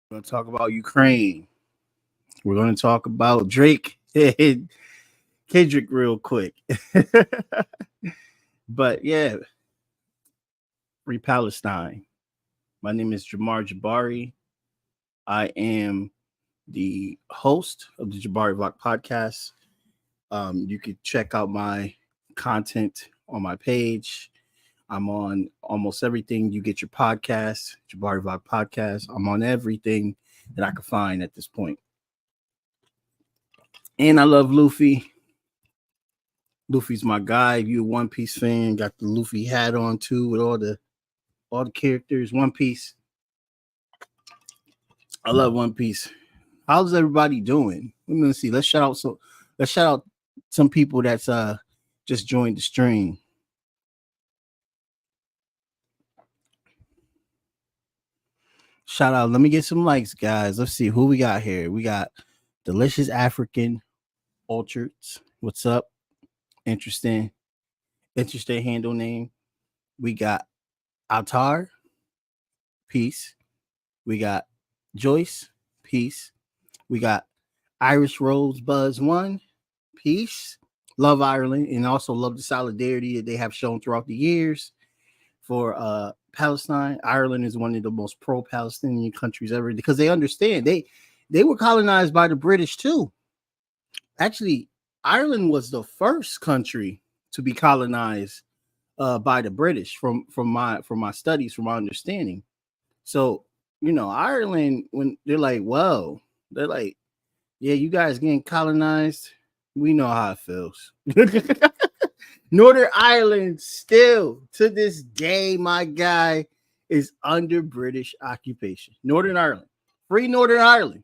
We're going to talk about Ukraine. We're going to talk about Drake and Kendrick real quick. But yeah, free Palestine. My name is Jamar Jabari. I am the host of the Jabari Vlog podcast. You can check out my content on my page. I'm on almost everything you get your podcast, Jabari Vlog podcast. I'm on everything that I can find at this point. And I love Luffy. Luffy's my guy. If you a One Piece fan, got the Luffy hat on too with all the characters. One Piece. I love One Piece. How's everybody doing? Let me see. Let's shout out some people that's just joined the stream. Shout out. Let me get some likes, guys. Let's see who we got here. We got Delicious African Orchards. What's up? Interesting handle name. We got Altar. Peace. We got Joyce. Peace. We got Irish Rose Buzz One. Peace. Love Ireland and also love the solidarity that they have shown throughout the years for Palestine. Ireland is one of the most pro-Palestinian countries ever because they understand they were colonized by the British too. Actually, Ireland was the first country to be colonized by the British from my studies, from my understanding. So, Ireland, when they're like, whoa, they're like, yeah, you guys getting colonized. We know how it feels. Northern Ireland still to this day, my guy, is under British occupation. Northern Ireland. Free Northern Ireland.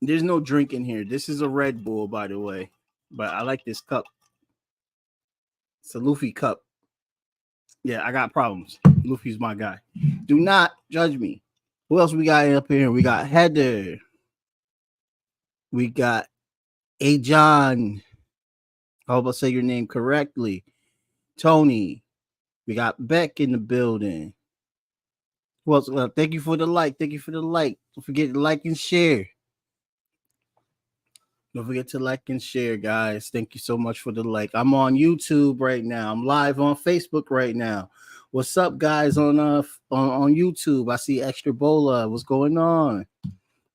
There's no drink in here. This is a Red Bull, by the way. But I like this cup. It's a Luffy cup. Yeah, I got problems. Luffy's my guy. Do not judge me. Who else we got up here? We got Heather. We got Ajon. I hope I say your name correctly. Tony. We got Beck in the building. Who else? Thank you for the like. Thank you for the like. Don't forget to like and share. Don't forget to like and share, guys. Thank you so much for the like. I'm on YouTube right now. I'm live on Facebook right now. What's up, guys, on YouTube? I see Extra Bola. What's going on?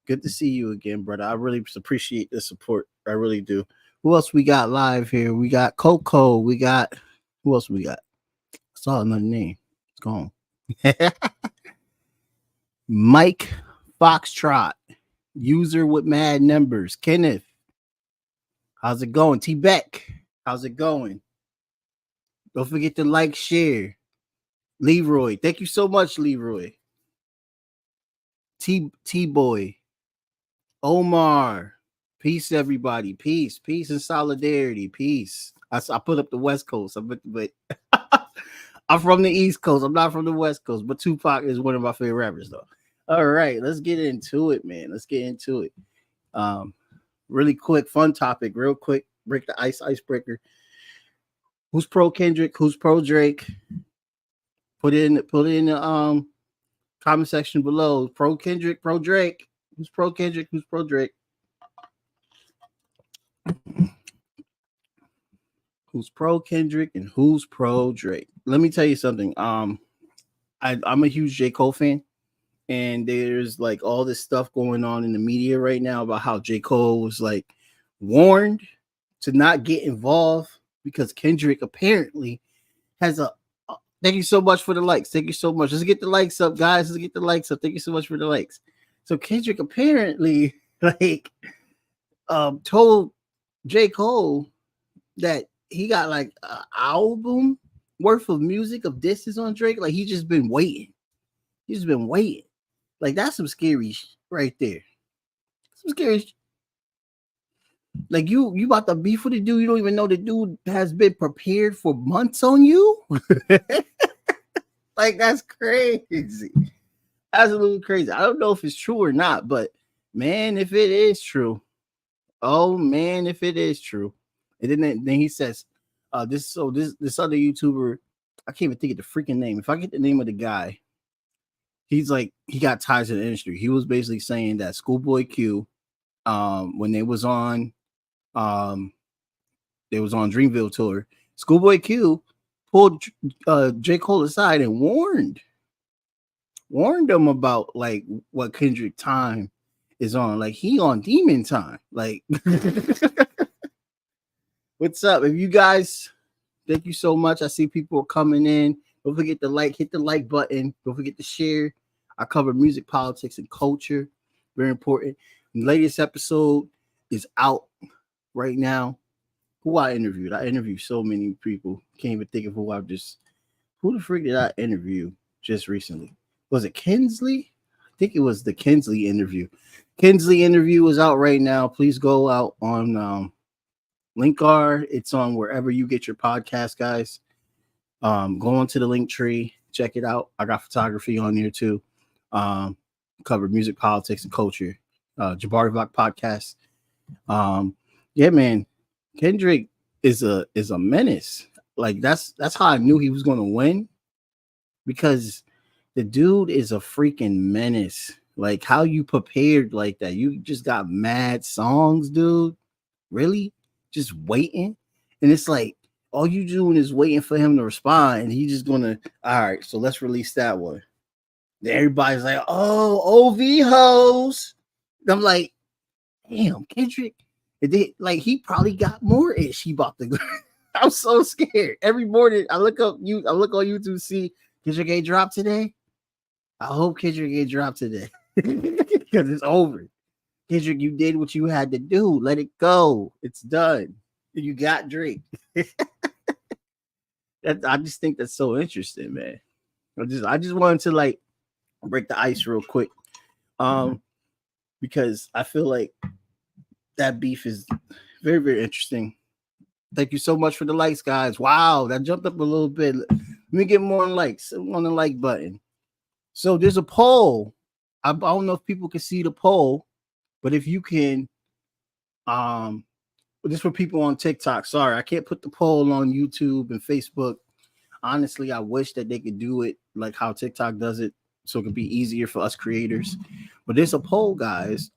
Good to see you again, brother. I really appreciate the support. I really do. Who else we got live here? We got Coco. We got who else we got? I saw another name. It's gone. Mike Foxtrot, user with mad numbers. Kenneth, how's it going? T Beck, how's it going? Don't forget to like, share. Leroy, thank you so much, Leroy. T Boy, Omar, peace, everybody. Peace and solidarity. Peace. I put up the West Coast, but I'm from the East Coast. I'm not from the West Coast, but Tupac is one of my favorite rappers, though. All right, let's get into it, man. Let's get into it. Really quick, fun topic. Real quick, break the icebreaker. Who's pro Kendrick? Who's pro Drake? Put it in the comment section below. Pro Kendrick, pro Drake. Who's pro Kendrick? Who's pro Drake? Who's pro Kendrick and who's pro Drake? Let me tell you something. I'm a huge J. Cole fan, and there's like all this stuff going on in the media right now about how J. Cole was like warned to not get involved because Kendrick apparently has a thank you so much for the likes. Thank you so much. Let's get the likes up, guys. Let's get the likes up. Thank you so much for the likes. So Kendrick apparently told J. Cole that he got like an album worth of music of disses on Drake. Like he's just been waiting. He's been waiting. Like that's some scary right there. Some scary. Like you about to beef with the dude. You don't even know the dude has been prepared for months on you. Like that's crazy. Absolutely crazy. I don't know if it's true or not, but man, if it is true, oh man, if it is true. And then he says, this other YouTuber, I can't even think of the freaking name. If I get the name of the guy, he's like he got ties to the industry. He was basically saying that Schoolboy Q, when um they was on Dreamville tour, Schoolboy Q pulled J. Cole aside and warned them about like what Kendrick time is on. Like he on demon time. Like what's up? If you guys, thank you so much. I see people coming in. Don't forget to hit the like button. Don't forget to share. I cover music, politics, and culture. Very important. The latest episode is out right now. Who I interviewed? I interviewed so many people. Can't even think of who the freak did I interview just recently? Was it Kinsley? I think it was the Kinsley interview. Kinsley interview is out right now. Please go out on Linkar. It's on wherever you get your podcast, guys. Go onto the link tree, check it out. I got photography on there too. Cover music, politics, and culture. Jabari Block podcast. Yeah, man. Kendrick is a menace. Like that's how I knew he was gonna win, because the dude is a freaking menace. Like how you prepared like that? You just got mad songs, dude. Really? Just waiting? And it's like all you doing is waiting for him to respond, and he's just gonna, all right, so let's release that one. Then everybody's like, oh, OV hoes. I'm like, damn, Kendrick. And they, like he probably got more ish. He bought the. I'm so scared. Every morning I look on YouTube to see Kendrick ain't dropped today. I hope Kendrick ain't dropped today because it's over. Kendrick, you did what you had to do. Let it go. It's done. You got Drake. I just think that's so interesting, man. I just wanted to like break the ice real quick, because I feel like that beef is very, very interesting. Thank you so much for the likes, guys. Wow, that jumped up a little bit. Let me get more likes on the like button. So there's a poll. I don't know if people can see the poll, but if you can, this for people on TikTok. Sorry, I can't put the poll on YouTube and Facebook. Honestly, I wish that they could do it like how TikTok does it, so it could be easier for us creators. But there's a poll, guys.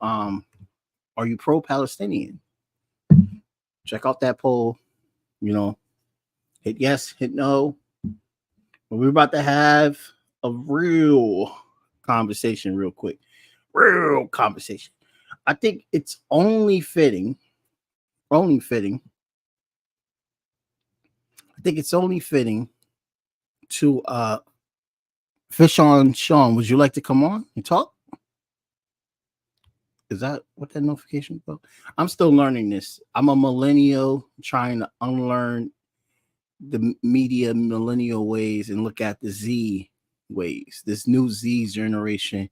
Are you pro-Palestinian? Check out that poll. Hit yes, hit no. But we're about to have a real conversation real quick. Real conversation. I think it's only fitting. I think it's only fitting to fish on Sean. Would you like to come on and talk? Is that what that notification about? I'm still learning this. I'm a millennial trying to unlearn the media millennial ways and look at the Z ways. This new Z generation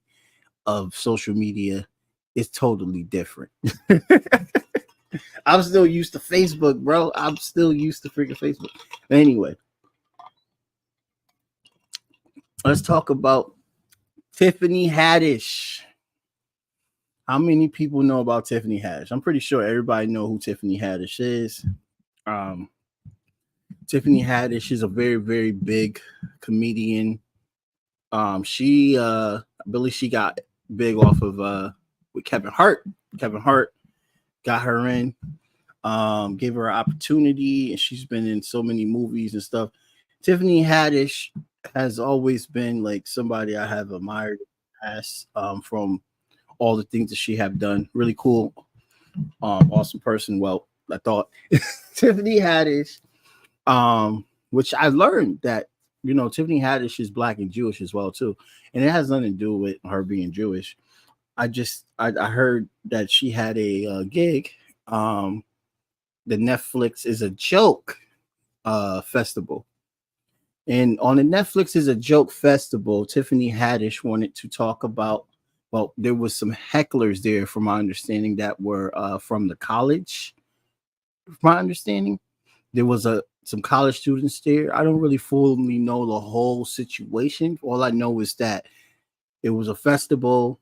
of social media is totally different. I'm still used to Facebook, bro. I'm still used to freaking Facebook. But anyway, let's talk about Tiffany Haddish. How many people know about Tiffany Haddish? I'm pretty sure everybody know who Tiffany Haddish is. Tiffany Haddish is a very, very big comedian. She I believe she got big off of with Kevin Hart. Kevin Hart got her in, gave her an opportunity, and she's been in so many movies and stuff. Tiffany Haddish has always been like somebody I have admired as from all the things that she have done. Really cool, awesome person. Well, I thought Tiffany Haddish, which I learned that Tiffany Haddish is Black and Jewish as well too, and it has nothing to do with her being Jewish. I heard that she had a gig, the Netflix is a joke festival, and on the Netflix is a joke festival, Tiffany Haddish wanted to talk about. Well, there was some hecklers there, from my understanding, that were from the college. From my understanding, there was some college students there. I don't really fully know the whole situation. All I know is that it was a festival,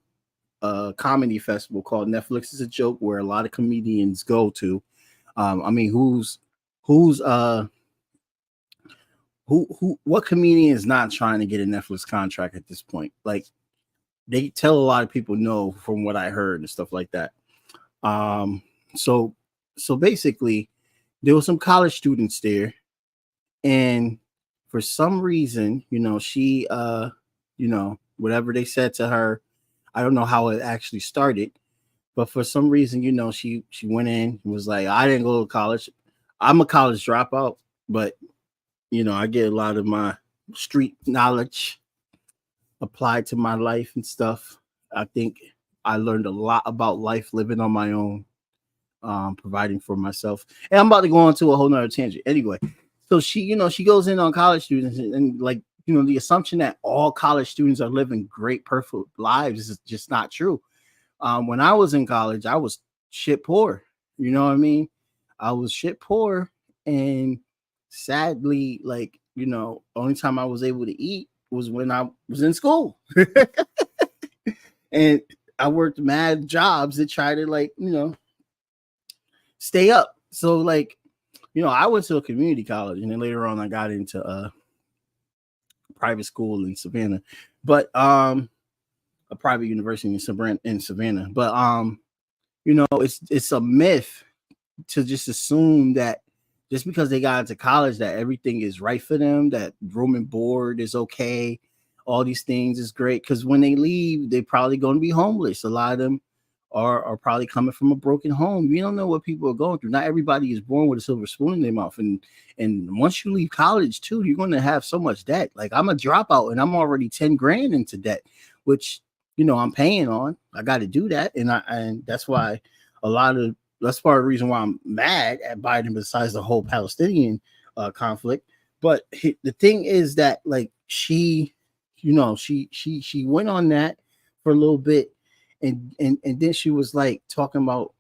a comedy festival called Netflix is a Joke, where a lot of comedians go to. I mean, what comedian is not trying to get a Netflix contract at this point? Like, they tell a lot of people no from what I heard and stuff like that. Um, so so basically, there were some college students there, and for some reason, whatever they said to her, I don't know how it actually started, but for some reason, she went in and was like, I didn't go to college. I'm a college dropout, but I get a lot of my street knowledge applied to my life and stuff. I think I learned a lot about life living on my own, providing for myself. And I'm about to go on to a whole nother tangent. Anyway, so she goes in on college students, and like, the assumption that all college students are living great, perfect lives is just not true. When I was in college, I was shit poor. You know what I mean? I was shit poor, and sadly, like, only time I was able to eat was when I was in school. And I worked mad jobs to try to, like, stay up. So, like, I went to a community college, and then later on I got into a private school in Savannah, but a private university in Savannah. But it's a myth to just assume that just because they got into college that everything is right for them, that room and board is okay, all these things is great. Because when they leave, they're probably going to be homeless. A lot of them are probably coming from a broken home. You don't know what people are going through. Not everybody is born with a silver spoon in their mouth. And once you leave college too, you're going to have so much debt. Like, I'm a dropout and I'm already 10 grand into debt, which, I'm paying on. I got to do that. And that's why that's part of the reason why I'm mad at Biden, besides the whole Palestinian conflict. But the thing is that, like, she went on that for a little bit, and then she was like talking about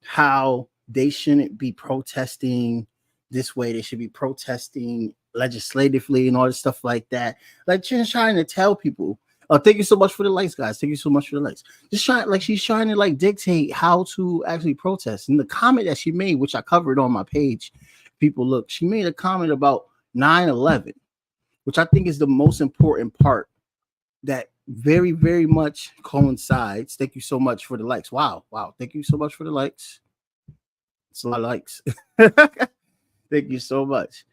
how they shouldn't be protesting this way. They should be protesting legislatively and all this stuff like that. Like, just trying to tell people. Thank you so much for the likes, guys. Thank you so much for the likes. She's trying to, like, dictate how to actually protest. And the comment that she made, which I covered on my page, people look, she made a comment about 9/11, which I think is the most important part that very, very much coincides. Thank you so much for the likes. Wow. Thank you so much for the likes. It's a lot of likes. Thank you so much.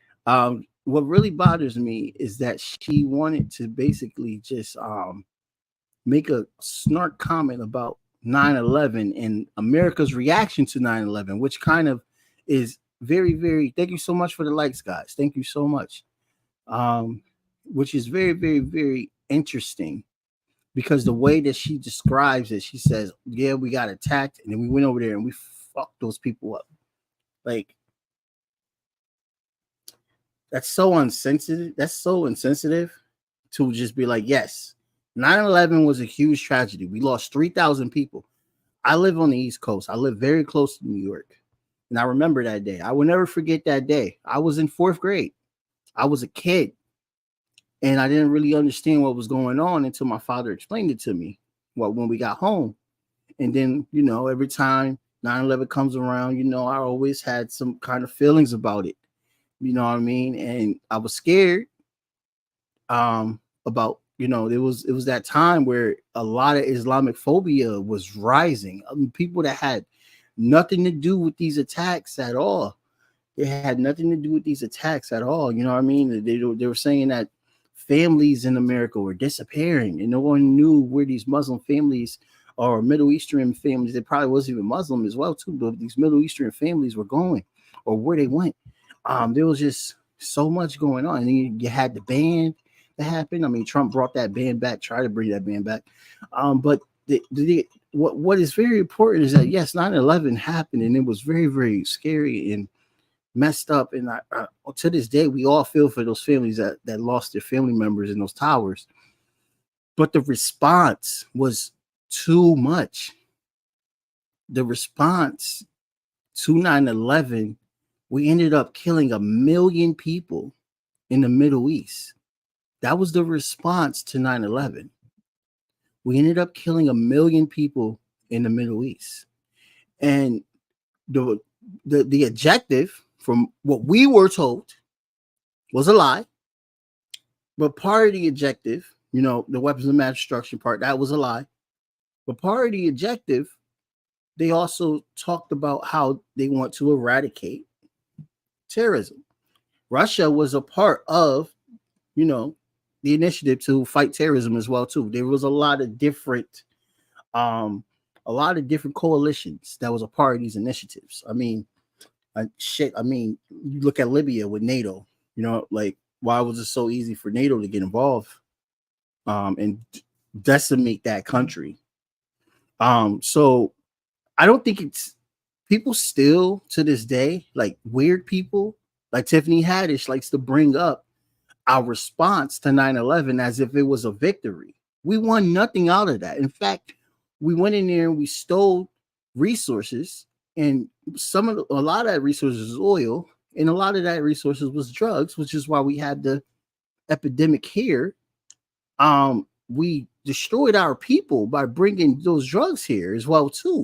What really bothers me is that she wanted to basically just make a snark comment about 9/11 and America's reaction to 9/11, which kind of is very, very, thank you so much for the likes, guys. Thank you so much. Which is very, very, very interesting, because the way that she describes it, she says, yeah, we got attacked, and then we went over there and we fucked those people up. Like, that's so insensitive. That's so insensitive to just be like, yes, 9/11 was a huge tragedy. We lost 3,000 people. I live on the East Coast. I live very close to New York. And I remember that day. I will never forget that day. I was in 4th grade. I was a kid. And I didn't really understand what was going on until my father explained it to me when we got home. And then, every time 9/11 comes around, I always had some kind of feelings about it. You know what I mean? And I was scared about, it was that time where a lot of Islamic phobia was rising. I mean, people that had nothing to do with these attacks at all. It had nothing to do with these attacks at all. You know what I mean? They were saying that families in America were disappearing, and no one knew where these Muslim families or Middle Eastern families, they probably wasn't even Muslim as well too, but these Middle Eastern families were going, or where they went. There was just so much going on. And then you had the ban that happened. I mean, Trump brought that ban back, tried to bring that ban back. But what is very important is that, yes, 9/11 happened, and it was very, very scary and messed up. And to this day, we all feel for those families that lost their family members in those towers. But the response was too much. The response to 9/11, we ended up killing 1 million people in the Middle East. That was the response to 9/11. We ended up killing 1 million people in the Middle East. And the objective, from what we were told, was a lie. But part of the objective, the weapons of mass destruction part, that was a lie. But part of the objective, they also talked about how they want to eradicate terrorism. Russia was a part of, you know, the initiative to fight terrorism as well too. There was um, a lot of different coalitions that was a part of these initiatives. I mean, shit. I mean, you look at Libya with NATO. Like why was it so easy for NATO to get involved and decimate that country? So I don't think it's people still to this day, like weird people, like Tiffany Haddish likes to bring up our response to 9/11 as if it was a victory. We won nothing out of that. In fact, we went in there and we stole resources, and a lot of that resources is oil, and a lot of that resources was drugs, which is why we had the epidemic here. We destroyed our people by bringing those drugs here as well too.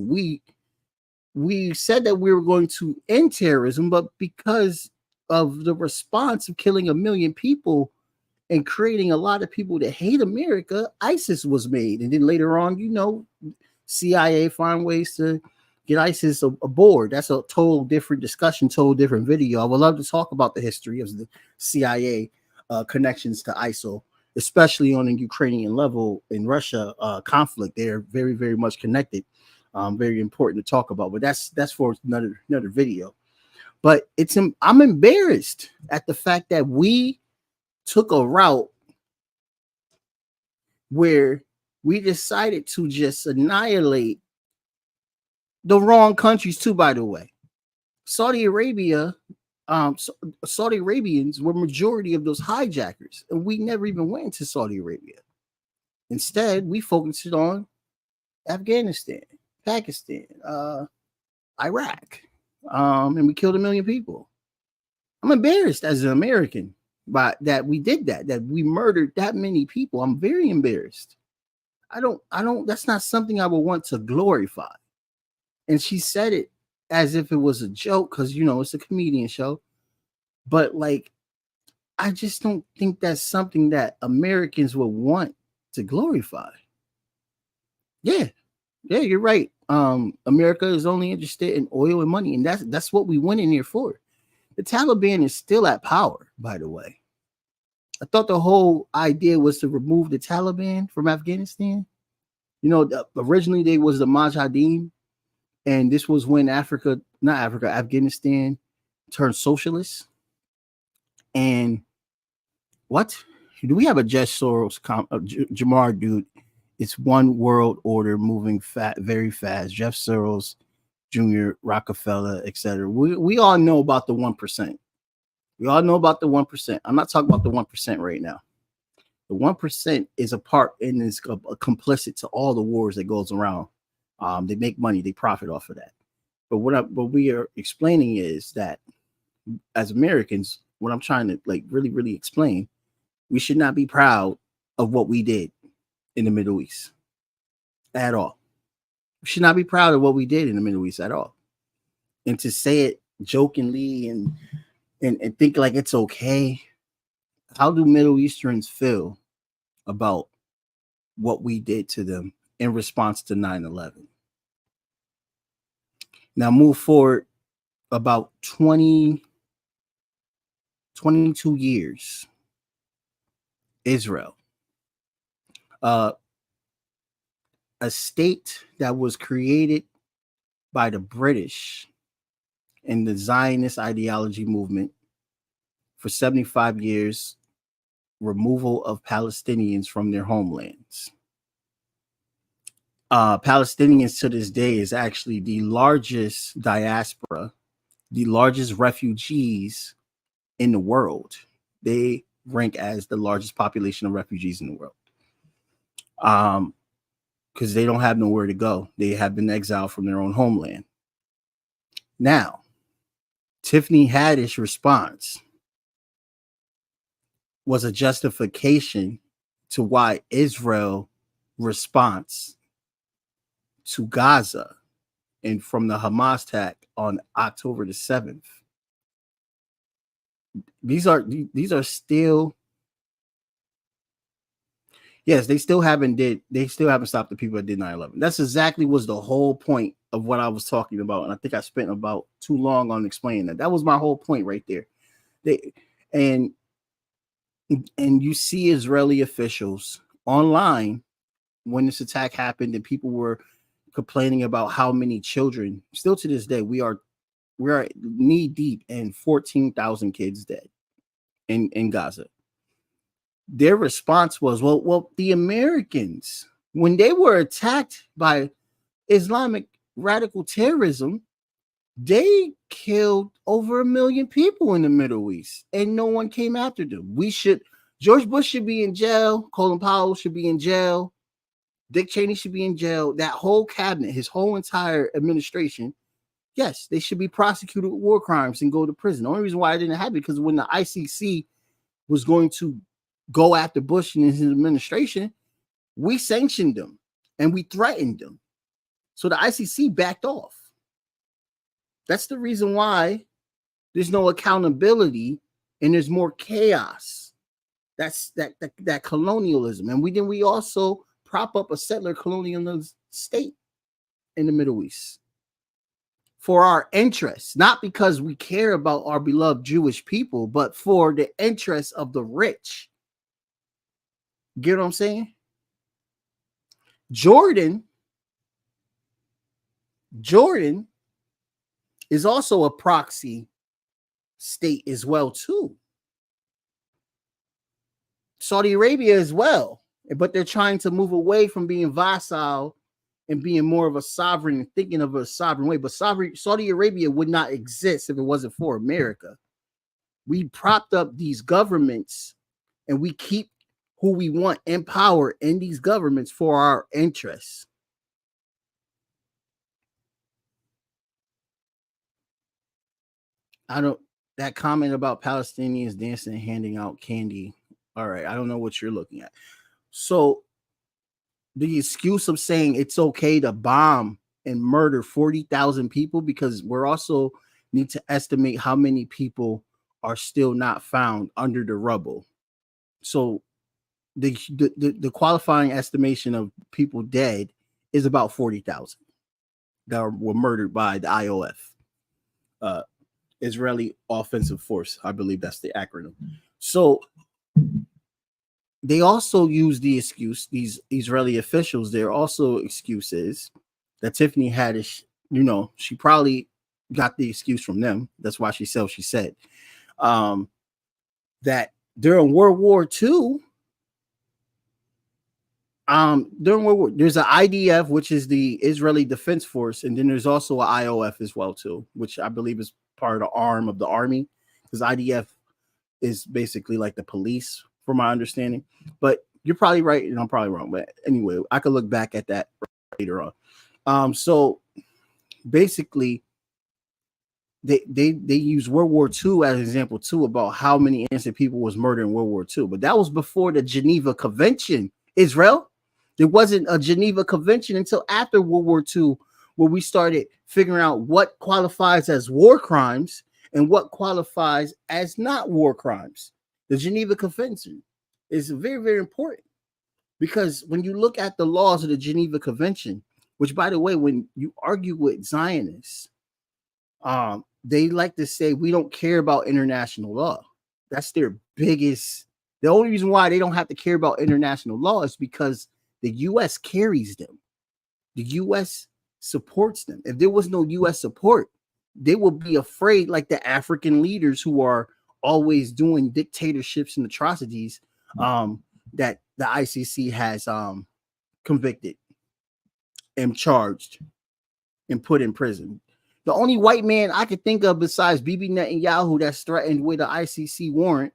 We said that we were going to end terrorism, but because of the response of killing 1 million people and creating a lot of people that hate America, ISIS was made. And then later on, CIA find ways to get ISIS aboard. That's a total different discussion, total different video. I would love to talk about the history of the CIA connections to ISIL, especially on the Ukrainian level in Russia conflict. They're very, very much connected. Very important to talk about, but that's for another video. But I'm embarrassed at the fact that we took a route where we decided to just annihilate the wrong countries too. By the way, Saudi Arabia, Saudi Arabians were majority of those hijackers, and we never even went into Saudi Arabia. Instead, we focused on Afghanistan, Pakistan, Iraq, and we killed 1 million people. I'm embarrassed as an American by that we did that we murdered that many people. I'm very embarrassed. I don't, that's not something I would want to glorify. And she said it as if it was a joke because, it's a comedian show. But like, I just don't think that's something that Americans would want to glorify. Yeah, you're right. America is only interested in oil and money, and that's what we went in here for. The Taliban is still at power, by the way. I thought the whole idea was to remove the Taliban from Afghanistan. Originally they was the Mujahideen, and this was when Afghanistan turned socialist. And what? Do we have a Jeff Soros, Jamar dude? It's one world order moving very fast. Jeff Soros, Jr., Rockefeller, etc. We all know about the 1%. We all know about the 1%. I'm not talking about the 1% right now. The 1% is a part and is complicit to all the wars that goes around. They make money, they profit off of that. But what we are explaining is that as Americans, what I'm trying to really, really explain, we should not be proud of what we did in the Middle East at all. We should not be proud of what we did in the Middle East at all. And to say it jokingly and think like it's okay. How do Middle Easterns feel about what we did to them in response to 9/11? Now move forward about 22 years. Israel. A state that was created by the British and the Zionist ideology movement for 75 years, removal of Palestinians from their homelands. Palestinians to this day is actually the largest diaspora, the largest refugees in the world. They rank as the largest population of refugees in the world. Because they don't have nowhere to go. They have been exiled from their own homeland. Now, Tiffany Haddish's response was a justification to why Israel response to Gaza and from the Hamas attack on October the 7th. These are still, Yes, they still haven't stopped the people that did 9/11. That's exactly was the whole point of what I was talking about. And I think I spent about too long on explaining that. That was my whole point right there. They and and you see Israeli officials online when this attack happened and people were complaining about how many children, still to this day, we are knee deep in 14,000 kids dead in Gaza. Their response was, well, the Americans, when they were attacked by Islamic radical terrorism, they killed over 1 million people in the Middle East, and no one came after them. George Bush should be in jail. Colin Powell should be in jail. Dick Cheney should be in jail. That whole cabinet, his whole entire administration, yes, they should be prosecuted with war crimes and go to prison. The only reason why I didn't have it because when the ICC was going to go after Bush and his administration, we sanctioned them and we threatened them. So the ICC backed off. That's the reason why there's no accountability and there's more chaos. That's that colonialism. And we also prop up a settler colonial state in the Middle East for our interests, not because we care about our beloved Jewish people, but for the interests of the rich. Get what I'm saying? Jordan is also a proxy state as well too. Saudi Arabia as well, but they're trying to move away from being vassal and being more of a sovereign and thinking of a sovereign way. But Saudi Arabia would not exist if it wasn't for America. We propped up these governments and we keep who we want in power in these governments for our interests. That comment about Palestinians dancing and handing out candy. All right, I don't know what you're looking at. So the excuse of saying it's okay to bomb and murder 40,000 people because we're also need to estimate how many people are still not found under the rubble. So the qualifying estimation of people dead is about 40,000 that were murdered by the IOF, Israeli Offensive Force. I believe that's the acronym. So they also use the excuse, these Israeli officials, their also excuses that Tiffany Haddish, she probably got the excuse from them. That's why she said what she said. That during World War II, there's an IDF, which is the Israeli Defense Force, and then there's also an IOF as well too, which I believe is part of the arm of the army, because IDF is basically like the police, from my understanding. But you're probably right, and I'm probably wrong. But anyway, I could look back at that later on. So basically, they use World War II as an example too about how many innocent people was murdered in World War II. But that was before the Geneva Convention. Israel, there wasn't a Geneva Convention until after World War II, where we started figuring out what qualifies as war crimes and what qualifies as not war crimes. The Geneva Convention is very, very important because when you look at the laws of the Geneva Convention, which, by the way, when you argue with Zionists, they like to say we don't care about international law. That's their biggest. The only reason why they don't have to care about international law is because the U.S. carries them. The U.S. supports them. If there was no U.S. support, they will be afraid, like the African leaders who are always doing dictatorships and atrocities that the ICC has convicted and charged and put in prison. The only white man I could think of besides Bibi Netanyahu that's threatened with an ICC warrant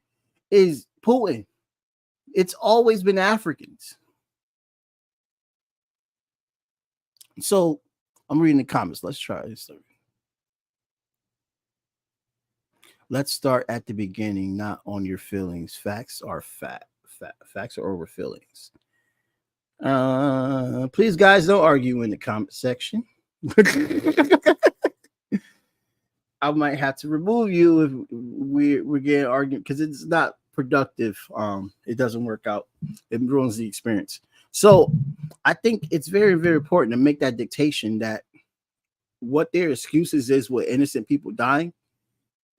is Putin. It's always been Africans. So I'm reading the comments. Let's try this. Let's start at the beginning, not on your feelings. Facts are facts are over feelings. Please, guys, don't argue in the comment section. I might have to remove you if we're getting argued because it's not productive, it doesn't work out. It ruins the experience. So I think it's very, very important to make that dictation that what their excuses is with innocent people dying.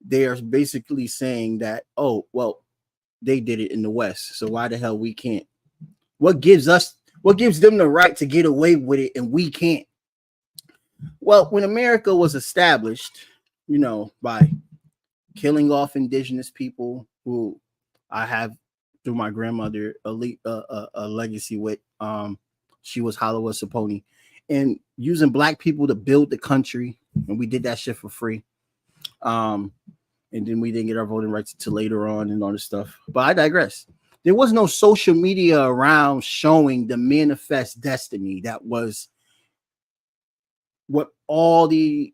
They are basically saying that, oh, well, they did it in the West, so why the hell we can't? What gives them the right to get away with it and we can't? Well, when America was established, by killing off indigenous people who I have through my grandmother a legacy with, she was Halawa Saponi, and using black people to build the country, and we did that shit for free. And then we didn't get our voting rights until later on and all this stuff. But I digress. There was no social media around showing the manifest destiny that was what all the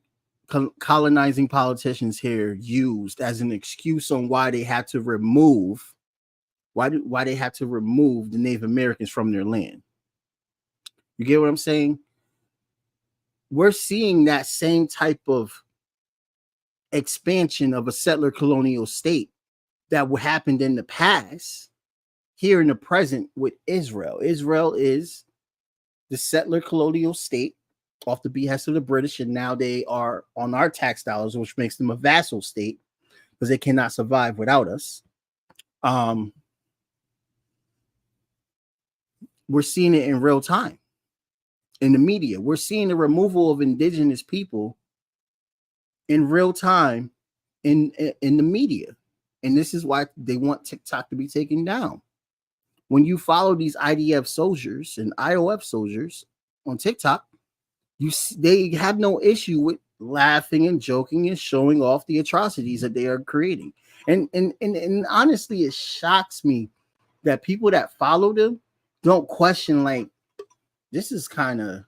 colonizing politicians here used as an excuse on why they had to remove the Native Americans from their land. You get what I'm saying? We're seeing that same type of expansion of a settler colonial state that happened in the past here in the present with Israel. Israel is the settler colonial state off the behest of the British, and now they are on our tax dollars, which makes them a vassal state because they cannot survive without us. We're seeing it in real time in the media. We're seeing the removal of indigenous people in real time in the media. And this is why they want TikTok to be taken down. When you follow these IDF soldiers and IOF soldiers on TikTok, they have no issue with laughing and joking and showing off the atrocities that they are creating. And honestly, it shocks me that people that follow them don't question, like, this is kind of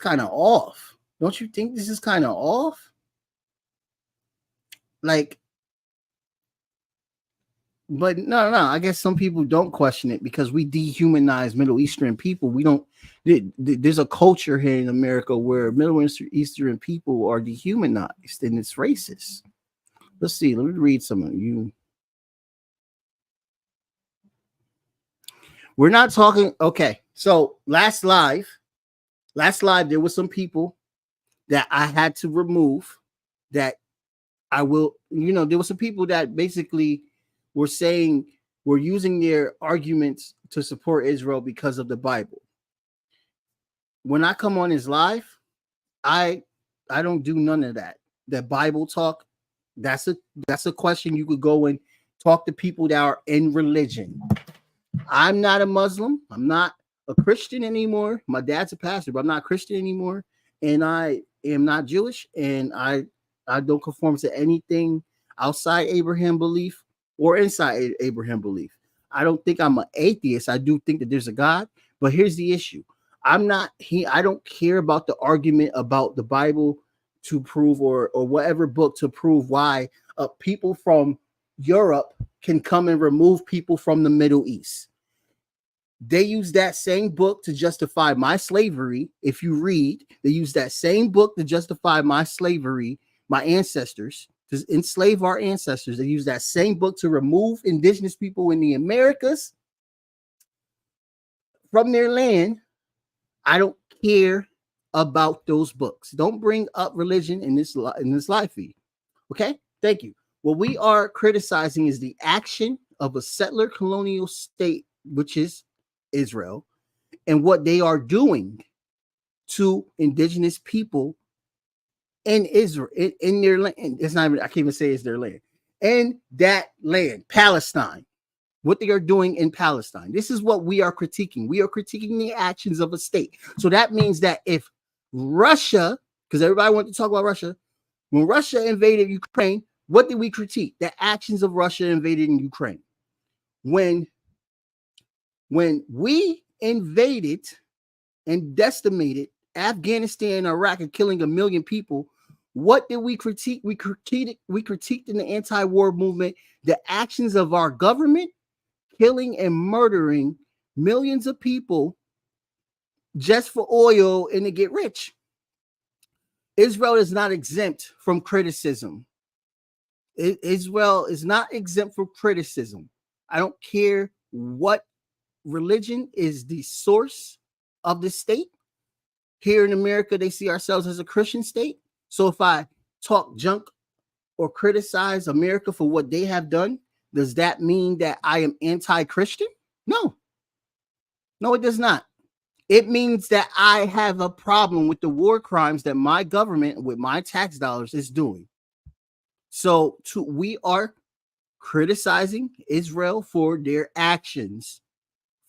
off. Don't you think this is kind of off? Like, but no, I guess some people don't question it because we dehumanize Middle Eastern people. We don't. There's a culture here in America where Middle Eastern people are dehumanized, and it's racist. Let's see. Let me read some of you. We're not talking. Okay, so last live, there was some people that I had to remove. That I will. There were some people that basically were saying we're using their arguments to support Israel because of the Bible. When I come on his live, I don't do none of that. That Bible talk, that's a question you could go and talk to people that are in religion. I'm not a Muslim. I'm not a Christian anymore. My dad's a pastor, but I'm not Christian anymore. And I am not Jewish. And I don't conform to anything outside Abraham belief or inside Abraham belief. I don't think I'm an atheist. I do think that there's a God. But here's the issue. I don't care about the argument about the Bible to prove or whatever book to prove why people from Europe can come and remove people from the Middle East. They use that same book to justify my slavery. If you read, they use that same book to justify my slavery, my ancestors, to enslave our ancestors. They use that same book to remove indigenous people in the Americas from their land. I don't care about those books. Don't bring up religion in this live feed. Okay? Thank you. What we are criticizing is the action of a settler colonial state, which is Israel, and what they are doing to indigenous people in Israel, in their land. It's not even, I can't even say it's their land. In that land, Palestine. What they are doing in Palestine. This is what we are critiquing. We are critiquing the actions of a state. So that means that if Russia, because everybody wants to talk about Russia, when Russia invaded Ukraine, what did we critique? The actions of Russia invading Ukraine. When we invaded and decimated Afghanistan, Iraq, and killing 1 million people, what did we critique? We critiqued in the anti-war movement the actions of our government killing and murdering millions of people just for oil and to get rich. Israel is not exempt from criticism. Israel is not exempt from criticism. I don't care what religion is the source of the state. Here in America, they see ourselves as a Christian state. So if I talk junk or criticize America for what they have done, does that mean that I am anti-Christian? No. No, it does not. It means that I have a problem with the war crimes that my government, with my tax dollars, is doing. So we are criticizing Israel for their actions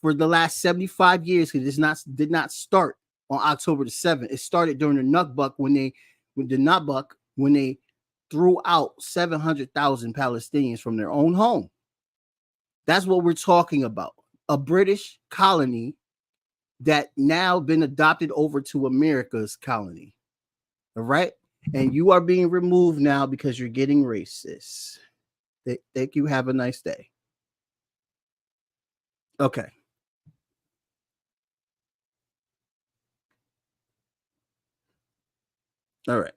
for the last 75 years, because it did not start on October the 7th. It started during the Nakba when they threw out 700,000 Palestinians from their own home. That's what we're talking about. A British colony that now been adopted over to America's colony. All right? And you are being removed now because you're getting racist. Thank you. Have a nice day. Okay. All right.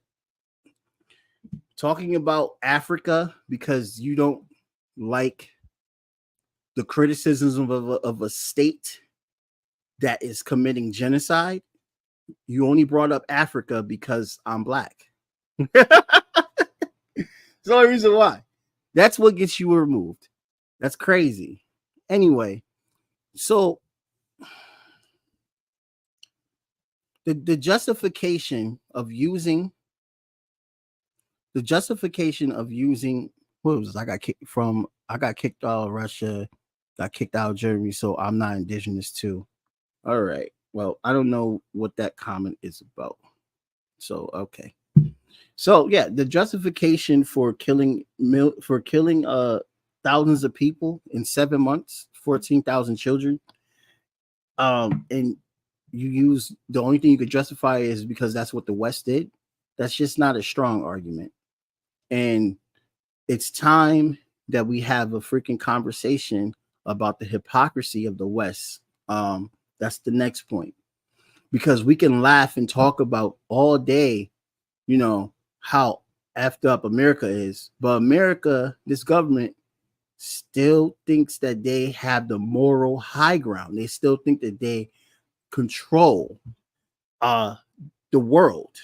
Talking about Africa because you don't like the criticism of a state that is committing genocide. You only brought up Africa because I'm black. It's the only reason why. That's what gets you removed. That's crazy. Anyway, so the justification of using what was this? I got kicked out of Russia, got kicked out of Germany, so I'm not indigenous too. All right. Well, I don't know what that comment is about. So okay. So yeah, the justification for killing thousands of people in 7 months, 14,000 children, and you use the only thing you could justify is because that's what the West did. That's just not a strong argument. And it's time that we have a freaking conversation about the hypocrisy of the West. That's the next point. Because we can laugh and talk about all day, how effed up America is. But America, this government, still thinks that they have the moral high ground. They still think that they control the world.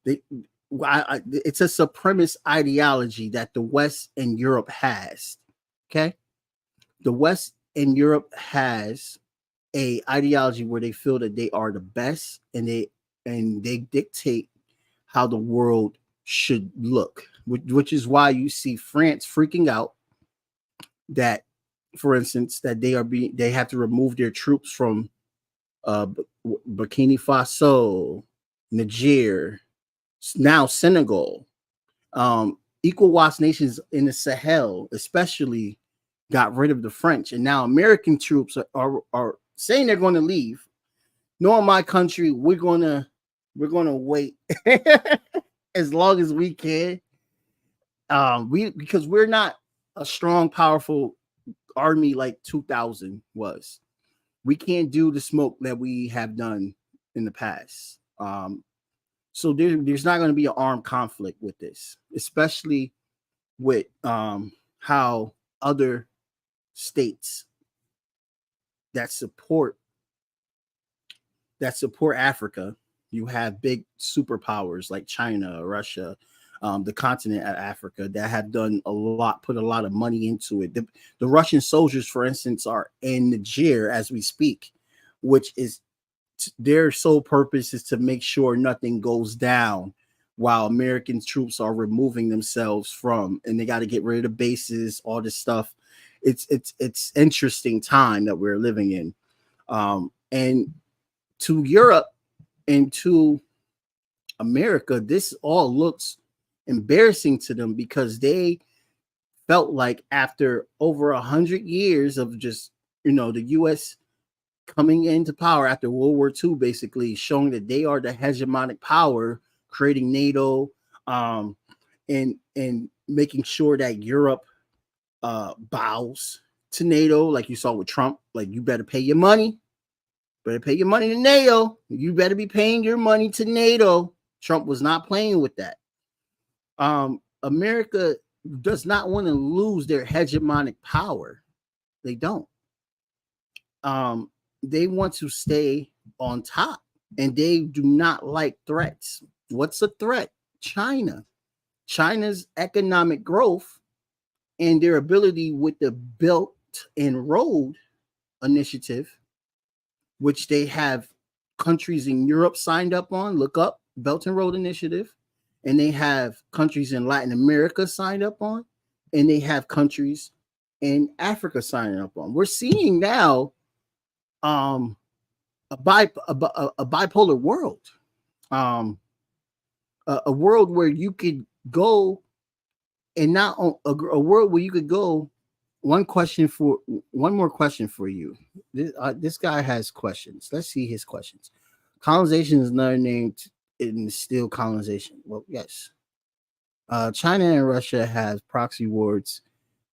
It's a supremacist ideology that the West and Europe has. Okay, the West and Europe has a ideology where they feel that they are the best, and they dictate how the world should look, which is why you see France freaking out that, for instance, that they have to remove their troops from Burkina Faso, Niger, now Senegal, ECOWAS nations in the Sahel, especially, got rid of the French, and now American troops are saying they're going to leave. Knowing my country, we're gonna wait as long as we can. Because we're not a strong, powerful army like 2000 was. We can't do the smoke that we have done in the past. So there's not going to be an armed conflict with this, especially with how other states that support Africa. You have big superpowers like China, Russia, the continent of Africa that have done put a lot of money into it. The Russian soldiers, for instance, are in Niger as we speak, which is their sole purpose is to make sure nothing goes down while American troops are removing themselves from, and they got to get rid of the bases, all this stuff. It's interesting time that we're living in. And to Europe and to America, this all looks embarrassing to them because they felt like after over 100 years of just, the U.S. coming into power after World War II, basically showing that they are the hegemonic power, creating NATO, and making sure that Europe bows to NATO, like you saw with Trump. Like, you better pay your money. Better pay your money to NATO. You better be paying your money to NATO. Trump was not playing with that. America does not want to lose their hegemonic power. They don't. Um, they want to stay on top, and they do not like threats. What's a threat? China. China's economic growth and their ability with the Belt and Road Initiative, which they have countries in Europe signed up on. Look up Belt and Road Initiative. And they have countries in Latin America signed up on. And they have countries in Africa signing up on. We're seeing now a bipolar world, a world where you could go and not a world where you could go. One more question for you. This guy has questions. Let's see his questions. Colonization is another name in still colonization. Well, yes. China and Russia has proxy wars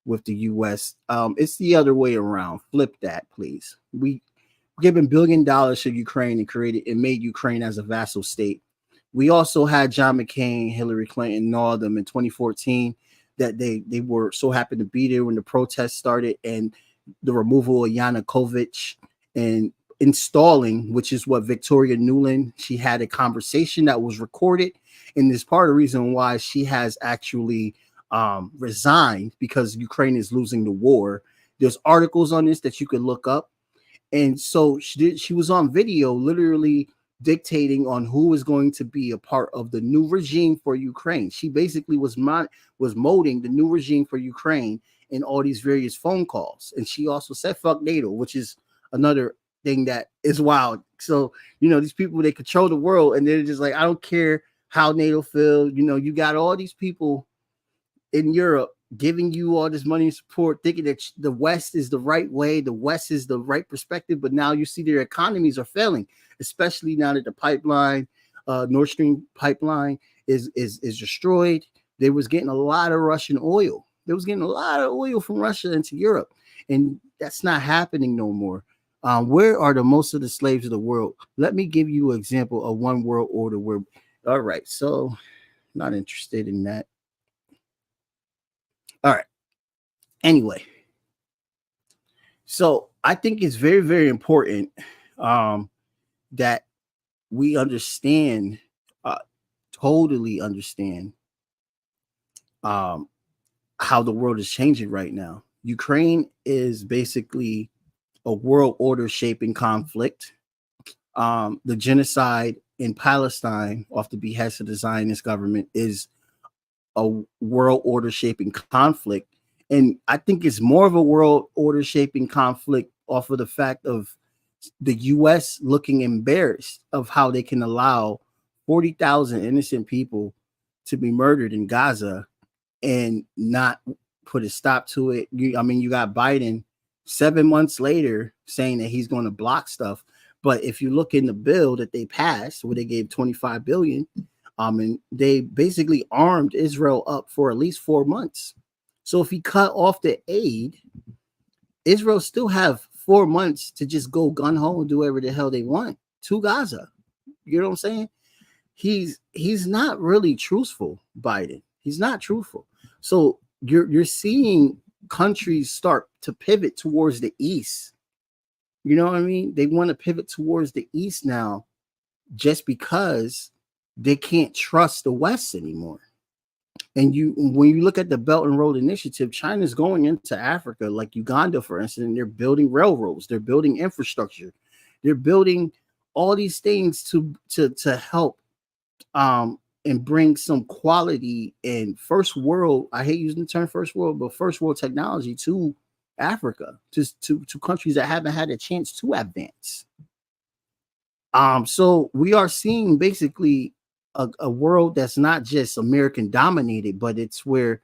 with the U.S. It's the other way around. Flip that, please. We given $1 billion to Ukraine and created and made Ukraine as a vassal state. We also had John McCain, Hillary Clinton, and all of them in 2014 that they were so happy to be there when the protests started, and the removal of Yanukovych and installing, which is what Victoria Nuland, she had a conversation that was recorded, and is part of the reason why she has actually resigned, because Ukraine is losing the war. There's articles on this that you could look up. And so she was on video literally dictating on who was going to be a part of the new regime for Ukraine. She basically was molding the new regime for Ukraine in all these various phone calls. And she also said fuck NATO, which is another thing that is wild. So, these people, they control the world, and they're just like, I don't care how NATO feels. You got all these people in Europe giving you all this money and support, thinking that the West is the right way, the West is the right perspective, but now you see their economies are failing, especially now that the pipeline, Nord Stream pipeline is destroyed. They was getting a lot of Russian oil. They was getting a lot of oil from Russia into Europe, and that's not happening no more. Where are the most of the slaves of the world? Let me give you an example of one world order where, all right, so not interested in that. All right. Anyway, so I think it's very, very important that we understand, totally understand how the world is changing right now. Ukraine is basically a world order shaping conflict. The genocide in Palestine off the behest of the Zionist government is a world order shaping conflict. And I think it's more of a world order shaping conflict off of the fact of the U.S. looking embarrassed of how they can allow 40,000 innocent people to be murdered in Gaza and not put a stop to it. You got Biden 7 months later saying that he's going to block stuff. But if you look in the bill that they passed, where they gave $25 billion, and they basically armed Israel up for at least 4 months. So if he cut off the aid, Israel still have 4 months to just go gun ho and do whatever the hell they want to Gaza. You know what I'm saying? He's not really truthful, Biden. He's not truthful. So you're seeing countries start to pivot towards the east. You know what I mean? They want to pivot towards the east now, just because they can't trust the West anymore. And when you look at the Belt and Road Initiative, China's going into Africa, like Uganda, for instance, and they're building railroads, they're building infrastructure, they're building all these things to help and bring some quality and first world, I hate using the term first world, but first world technology to Africa, to countries that haven't had a chance to advance. So we are seeing basically a world that's not just American dominated, but it's where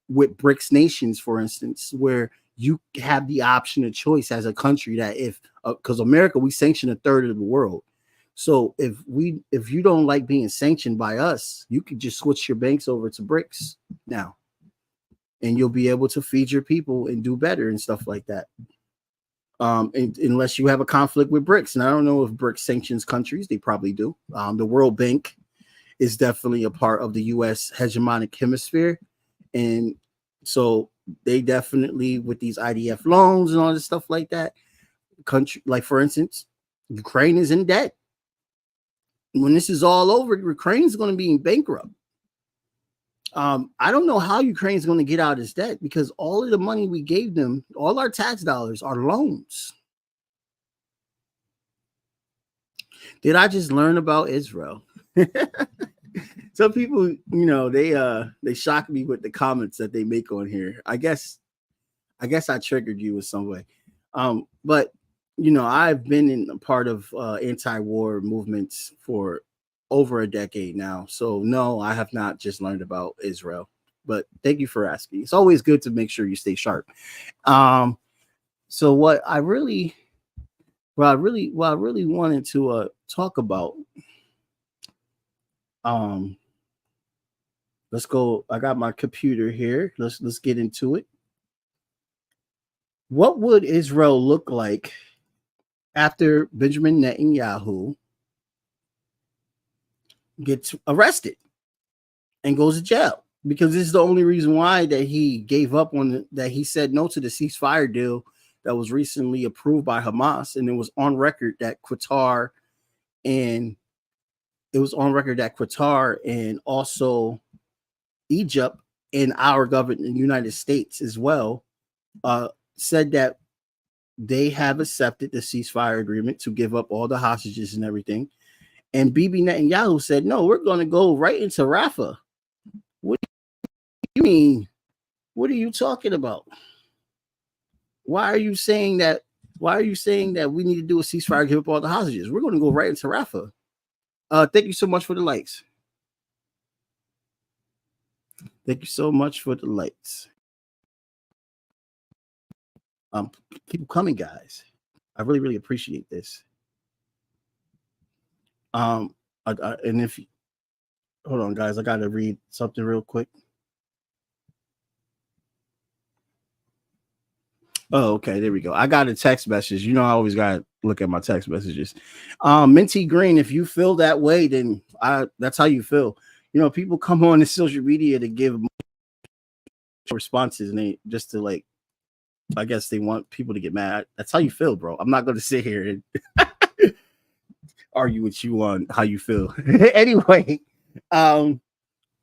with BRICS nations, for instance, where you have the option of choice as a country that because America, we sanction a third of the world. So if you don't like being sanctioned by us, you could just switch your banks over to BRICS now, and you'll be able to feed your people and do better and stuff like that. Unless you have a conflict with BRICS. And I don't know if BRICS sanctions countries. They probably do. The World Bank is definitely a part of the U.S. hegemonic hemisphere, and so they definitely with these IDF loans and all this stuff like that. Country, like for instance, Ukraine is in debt. When this is all over, Ukraine is going to be bankrupt. I don't know how Ukraine is going to get out of this debt because all of the money we gave them, all our tax dollars, are loans. Did I just learn about Israel? Some people, they shock me with the comments that they make on here. I guess I triggered you in some way. But I've been in a part of anti-war movements for over a decade now. So no, I have not just learned about Israel. But thank you for asking. It's always good to make sure you stay sharp. So what I really wanted to talk about. Let's go. I got my computer here. Let's get into it. What would Israel look like after Benjamin Netanyahu gets arrested and goes to jail? Because this is the only reason why that he gave up on that he said no to the ceasefire deal that was recently approved by Hamas, and it was on record that Qatar and also Egypt and our government in the United States as well said that they have accepted the ceasefire agreement to give up all the hostages and everything. And Bibi Netanyahu said, no, we're going to go right into Rafah. What do you mean? What are you talking about? Why are you saying that we need to do a ceasefire, give up all the hostages? We're going to go right into Rafah. Thank you so much for the likes. Thank you so much for the likes. Keep coming, guys. I really, really appreciate this. And if hold on, guys, I gotta read something real quick. Oh, okay, there we go. I got a text message. I always gotta look at my text messages. Minty Green, if you feel that way, then that's how you feel. People come on the social media to give responses, and they just to like, I guess they want people to get mad. That's how you feel, bro. I'm not going to sit here and argue with you on how you feel. Anyway,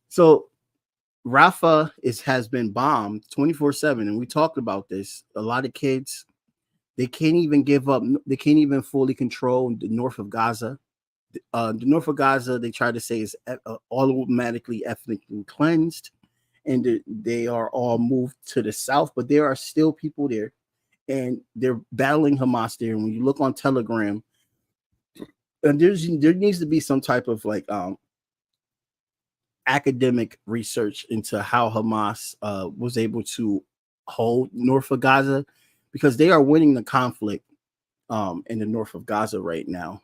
so Rafah has been bombed 24/7, and we talked about this. A lot of kids, they can't even give up. They can't even fully control the north of Gaza. The north of Gaza, they try to say, is automatically ethnically cleansed, and they are all moved to the south, but there are still people there, and they're battling Hamas there. And when you look on Telegram, and there needs to be some type of like academic research into how Hamas was able to hold north of Gaza, because they are winning the conflict in the north of Gaza right now.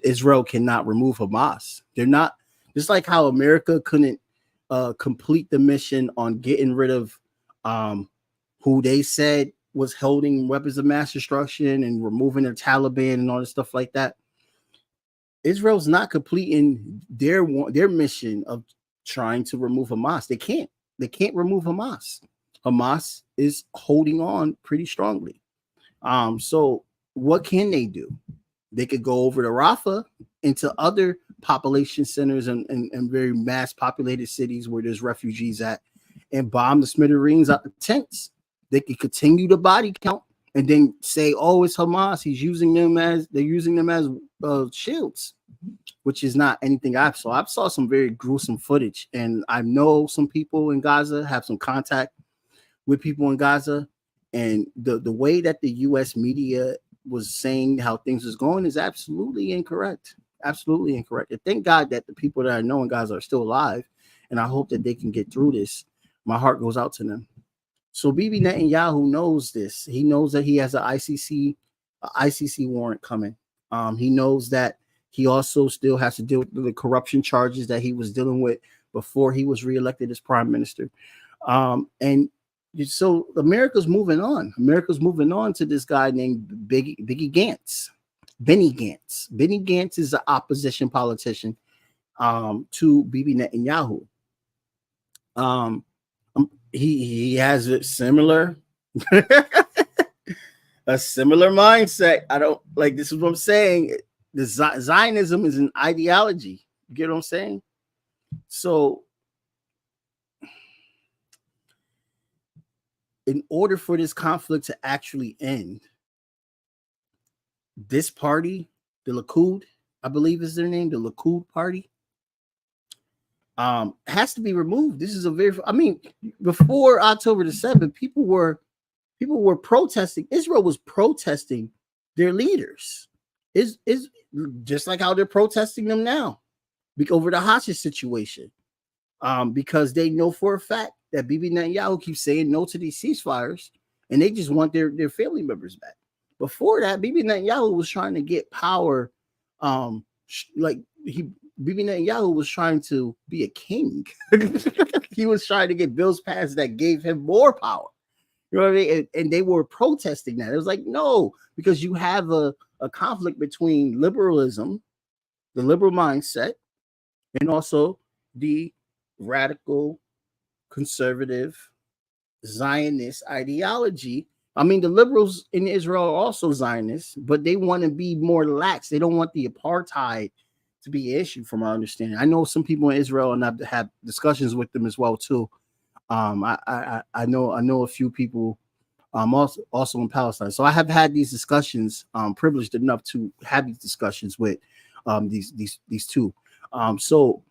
Israel cannot remove Hamas. They're not, just like how America couldn't complete the mission on getting rid of who they said was holding weapons of mass destruction and removing the Taliban and all this stuff like that. Israel's not completing their mission of trying to remove Hamas. They can't remove Hamas. Hamas is holding on pretty strongly. So what can they do? They could go over to Rafah, into other population centers and very mass populated cities where there's refugees at, and bomb the smithereens out the tents. They could continue the body count and then say, oh, it's Hamas. They're using them as shields, which is not anything I saw. I saw some very gruesome footage, and I know some people in Gaza, have some contact with people in Gaza, and the way that the U.S. media was saying how things was going is absolutely incorrect. Absolutely incorrect. And thank God that the people that I know in Gaza are still alive, and I hope that they can get through this. My heart goes out to them. So Bibi Netanyahu knows this. He knows that he has an ICC warrant coming. He knows that he also still has to deal with the corruption charges that he was dealing with before he was reelected as prime minister. And so America's moving on. America's moving on to this guy named Biggie Gantz. Benny Gantz. Benny Gantz is an opposition politician. to Bibi Netanyahu. He has a similar a similar mindset. I don't like this is what I'm saying. The Zionism is an ideology. You get what I'm saying? So in order for this conflict to actually end, this party, the Likud, I believe is their name, the Likud party, has to be removed. This is a very, I mean, before October the 7th, people were protesting. Israel was protesting their leaders. Is just like how they're protesting them now over the hostage situation. Because they know for a fact that Bibi Netanyahu keeps saying no to these ceasefires, and they just want their family members back. Before that, Bibi Netanyahu was trying to get power. Bibi Netanyahu was trying to be a king. He was trying to get bills passed that gave him more power. You know what I mean? And they were protesting that. It was like, no, because you have a conflict between liberalism, the liberal mindset, and also the radical, conservative, Zionist ideology. I mean, the liberals in Israel are also Zionists, but they want to be more lax. They don't want the apartheid to be an issue, from my understanding. I know some people in Israel, and I've had discussions with them as well too. I know a few people also in Palestine. So I have had these discussions, privileged enough to have these discussions with these two. So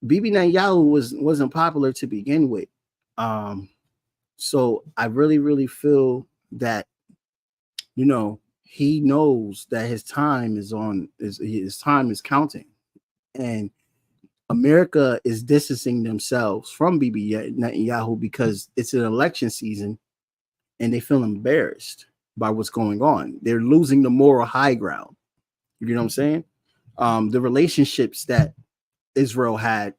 Bibi Netanyahu wasn't popular to begin with. So I really feel that, you know, he knows that his time is counting, and America is distancing themselves from Bibi Netanyahu because it's an election season, and they feel embarrassed by what's going on. They're losing the moral high ground. You know what I'm saying? The relationships that Israel had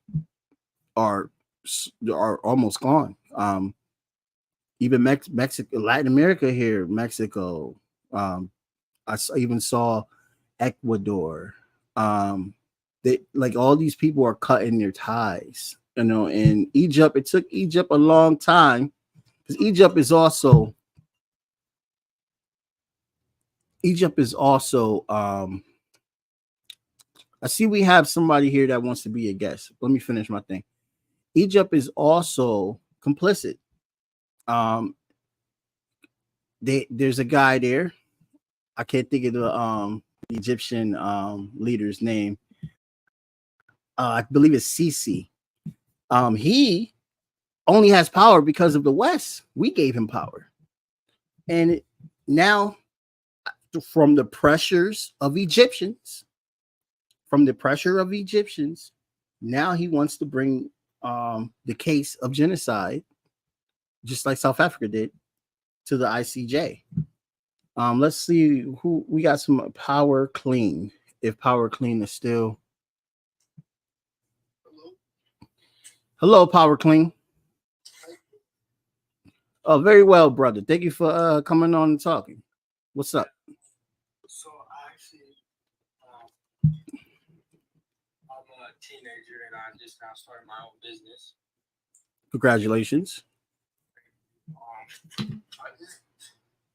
are almost gone. Even Mexico, Latin America here, Mexico. I even saw Ecuador. They like all these people are cutting their ties. You know, and Egypt. It took Egypt a long time because Egypt is also. I see we have somebody here that wants to be a guest. Let me finish my thing. Egypt is also complicit. There's a guy there. I can't think of the Egyptian leader's name. I believe it's Sisi. He only has power because of the West. We gave him power, and now from the pressures of Egyptians, now he wants to bring the case of genocide, just like South Africa did, to the ICJ. Let's see who we got. Some Power Clean. If Power Clean is still. Hello, Power Clean. Oh, very well, brother. Thank you for coming on and talking. What's up? So I'm a teenager and I just now started my own business. Congratulations. I just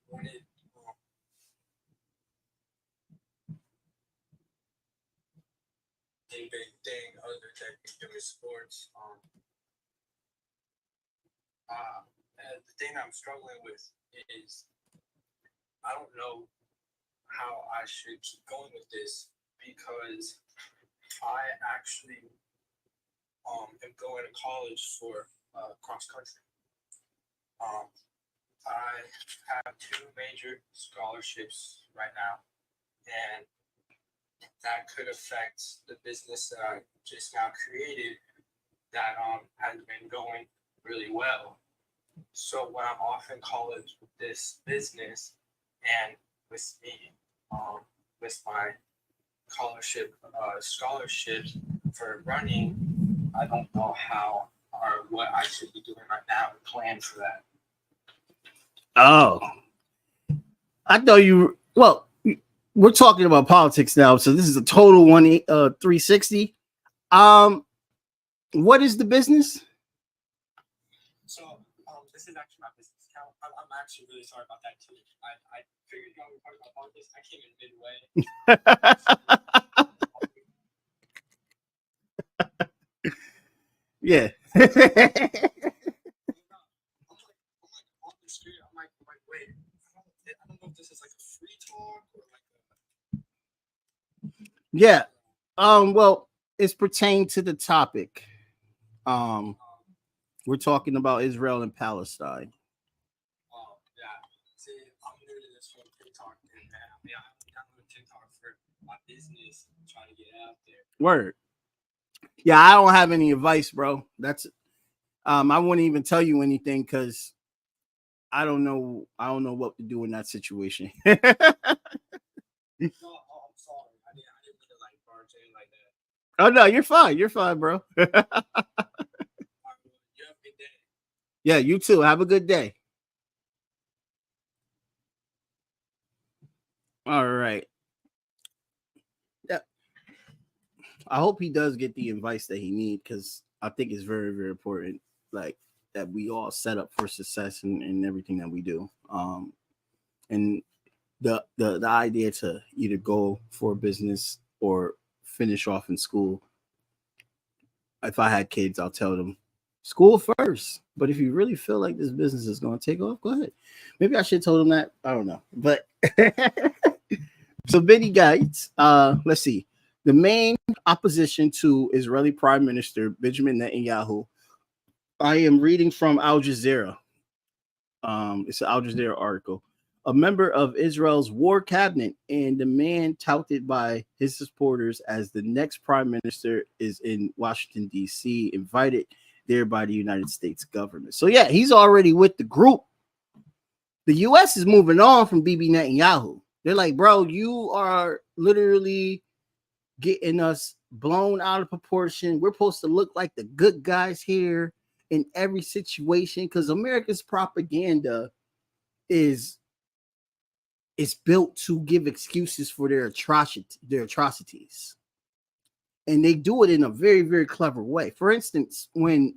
wanted a big thing other than doing sports. The thing I'm struggling with is I don't know how I should keep going with this because I actually am going to college for cross country. I have 2 major scholarships right now, and that could affect the business that I just now created that has been going really well. So when I'm off in college with this business and with me, with my scholarships for running, I don't know how or what I should be doing right now to plan for that. Oh, I know you. Well, we're talking about politics now, so this is a total 360. What is the business? So, this is actually my business account. I'm actually really sorry about that too. I figured you were talking about this. I came in midway. Yeah. I'm like on the street. I'm like, wait. I don't know if this is like a free talk or like a. Yeah. Well, it's pertained to the topic. We're talking about Israel and Palestine. Yeah. See, I'm new to this whole TikTok thing, man. I mean, I'm downloading TikTok for my business, trying to get it out there. Word. Yeah, I don't have any advice, bro. That's I wouldn't even tell you anything because I don't know what to do in that situation. No, I'm sorry. I didn't mean to like barge in like that. Oh no, you're fine. You're fine, bro. You have a good day. Yeah, you too. Have a good day. All right. Yeah. I hope he does get the advice that he needs because I think it's very, very important. Like that we all set up for success in everything that we do. And the idea to either go for a business or finish off in school. If I had kids, I'll tell them school first. But if you really feel like this business is going to take off, go ahead. Maybe I should have told them that. I don't know. But so many guys, let's see. The main opposition to Israeli Prime Minister Benjamin Netanyahu. I am reading from Al Jazeera. It's an Al Jazeera article. A member of Israel's war cabinet and the man touted by his supporters as the next prime minister is in Washington, D.C., invited there by the United States government. So, yeah, he's already with the group. The U.S. is moving on from Bibi Netanyahu. They're like, bro, you are literally getting us blown out of proportion. We're supposed to look like the good guys here in every situation because America's propaganda is built to give excuses for their atrocities. And they do it in a very, very clever way. For instance, when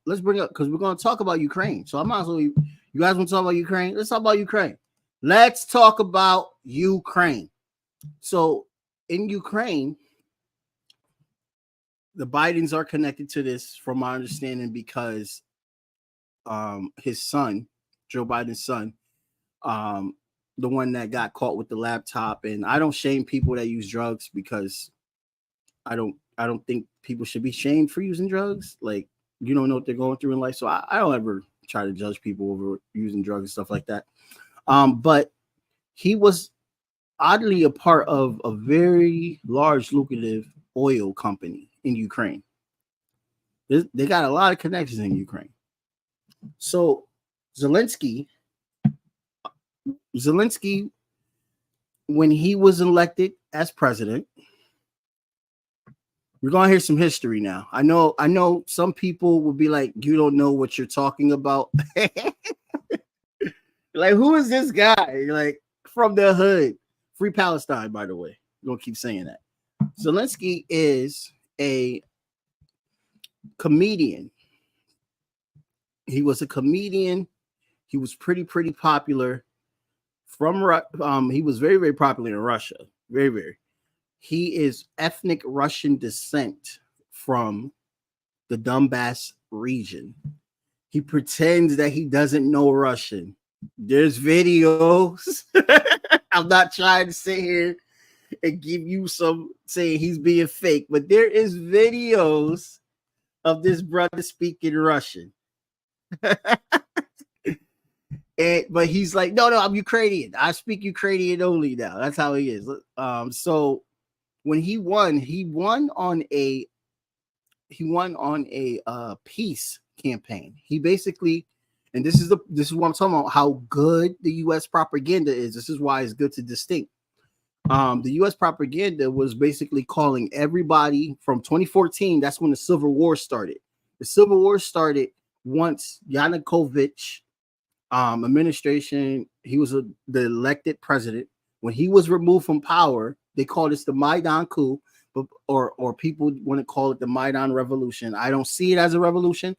let's bring up because we're going to talk about Ukraine. So I might as well. You guys want to talk about Ukraine? Let's talk about Ukraine. Let's talk about Ukraine. So in Ukraine, the Bidens are connected to this, from my understanding, because his son, Joe Biden's son, the one that got caught with the laptop. And I don't shame people that use drugs because I don't think people should be shamed for using drugs. Like, you don't know what they're going through in life. So I don't ever try to judge people over using drugs and stuff like that. But he was oddly a part of a very large, lucrative oil company in Ukraine. They got a lot of connections in Ukraine. So Zelensky, when he was elected as president, we're gonna hear some history now. I know some people will be like, you don't know what you're talking about. Like, who is this guy? Like, from the hood. Free Palestine, by the way. We're gonna keep saying that. Zelensky is a comedian. He was a comedian. He was pretty popular. He was very, very popular in Russia. Very, very. He is ethnic Russian descent from the Donbass region. He pretends that he doesn't know Russian. There's videos. I'm not trying to sit here and give you some saying he's being fake, but there is videos of this brother speaking Russian. But he's like, no, I'm Ukrainian. I speak Ukrainian only now. That's how he is. So when he won on a peace campaign. He basically, and this is what I'm talking about, how good the U.S. propaganda is. This is why it's good to distinct. The U.S. propaganda was basically calling everybody from 2014. That's when the Civil War started. The Civil War started once Yanukovych administration. He was the elected president. When he was removed from power, they called this the Maidan coup. but or people want to call it the Maidan Revolution. I don't see it as a revolution.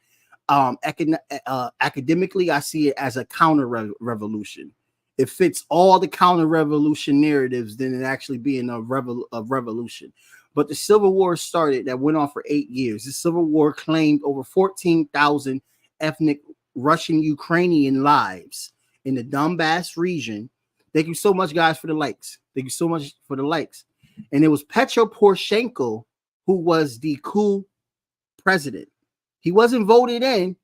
Academically, I see it as a counter revolution. It fits all the counter revolution narratives than it actually being a revolution. But the civil war started that went on for 8 years. The civil war claimed over 14,000 ethnic Russian Ukrainian lives in the Donbass region. Thank you so much, guys, for the likes. Thank you so much for the likes. And it was Petro Poroshenko who was the coup president. He wasn't voted in.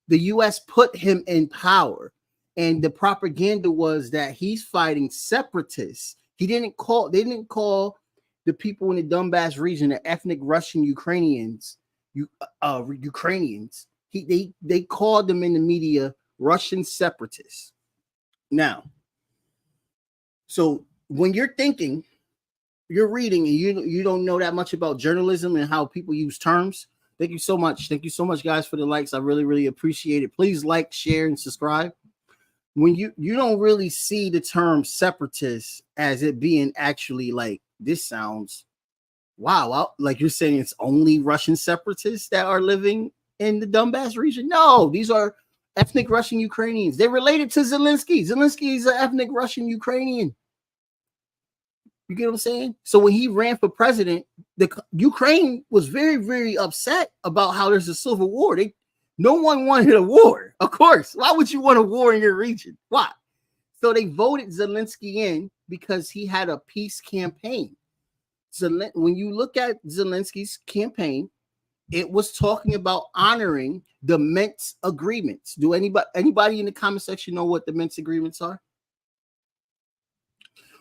The U.S. put him in power. And the propaganda was that he's fighting separatists. They didn't call the people in the Donbass region the ethnic Russian Ukrainians. Ukrainians. They called them in the media Russian separatists. Now, so when you're thinking, you're reading, and you don't know that much about journalism and how people use terms. Thank you so much. Thank you so much, guys, for the likes. I really, really appreciate it. Please like, share, and subscribe. When you don't really see the term separatist as it being actually like, this sounds wow, like you're saying it's only Russian separatists that are living in the Donbass region. No, these are ethnic Russian Ukrainians. They're related to Zelensky. Zelensky is an ethnic Russian Ukrainian. You get what I'm saying? So when he ran for president, the Ukraine was very, very upset about how there's a civil war. No one wanted a war. Of course. Why would you want a war in your region? Why? So they voted Zelensky in because he had a peace campaign. When you look at Zelensky's campaign, it was talking about honoring the Minsk agreements. Do anybody in the comment section know what the Minsk agreements are?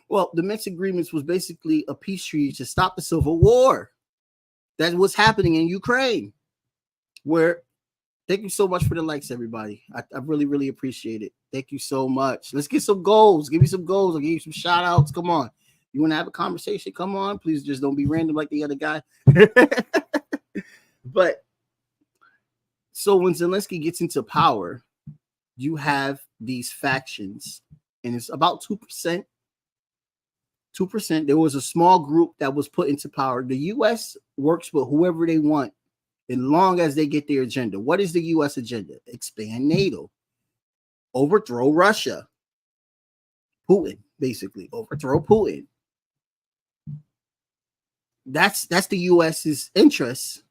Well, the Minsk agreements was basically a peace treaty to stop the civil war that was happening in Ukraine. Thank you so much for the likes, everybody. I really, really appreciate it. Thank you so much. Let's get some goals. Give me some goals. I'll give you some shout outs. Come on. You want to have a conversation? Come on. Please just don't be random like the other guy. But so when Zelensky gets into power, you have these factions, and it's about 2%. 2%. There was a small group that was put into power. The U.S. works with whoever they want as long as they get their agenda. What is the U.S. agenda? Expand NATO. Overthrow Russia. Putin, basically. Overthrow Putin. That's the U.S.'s interests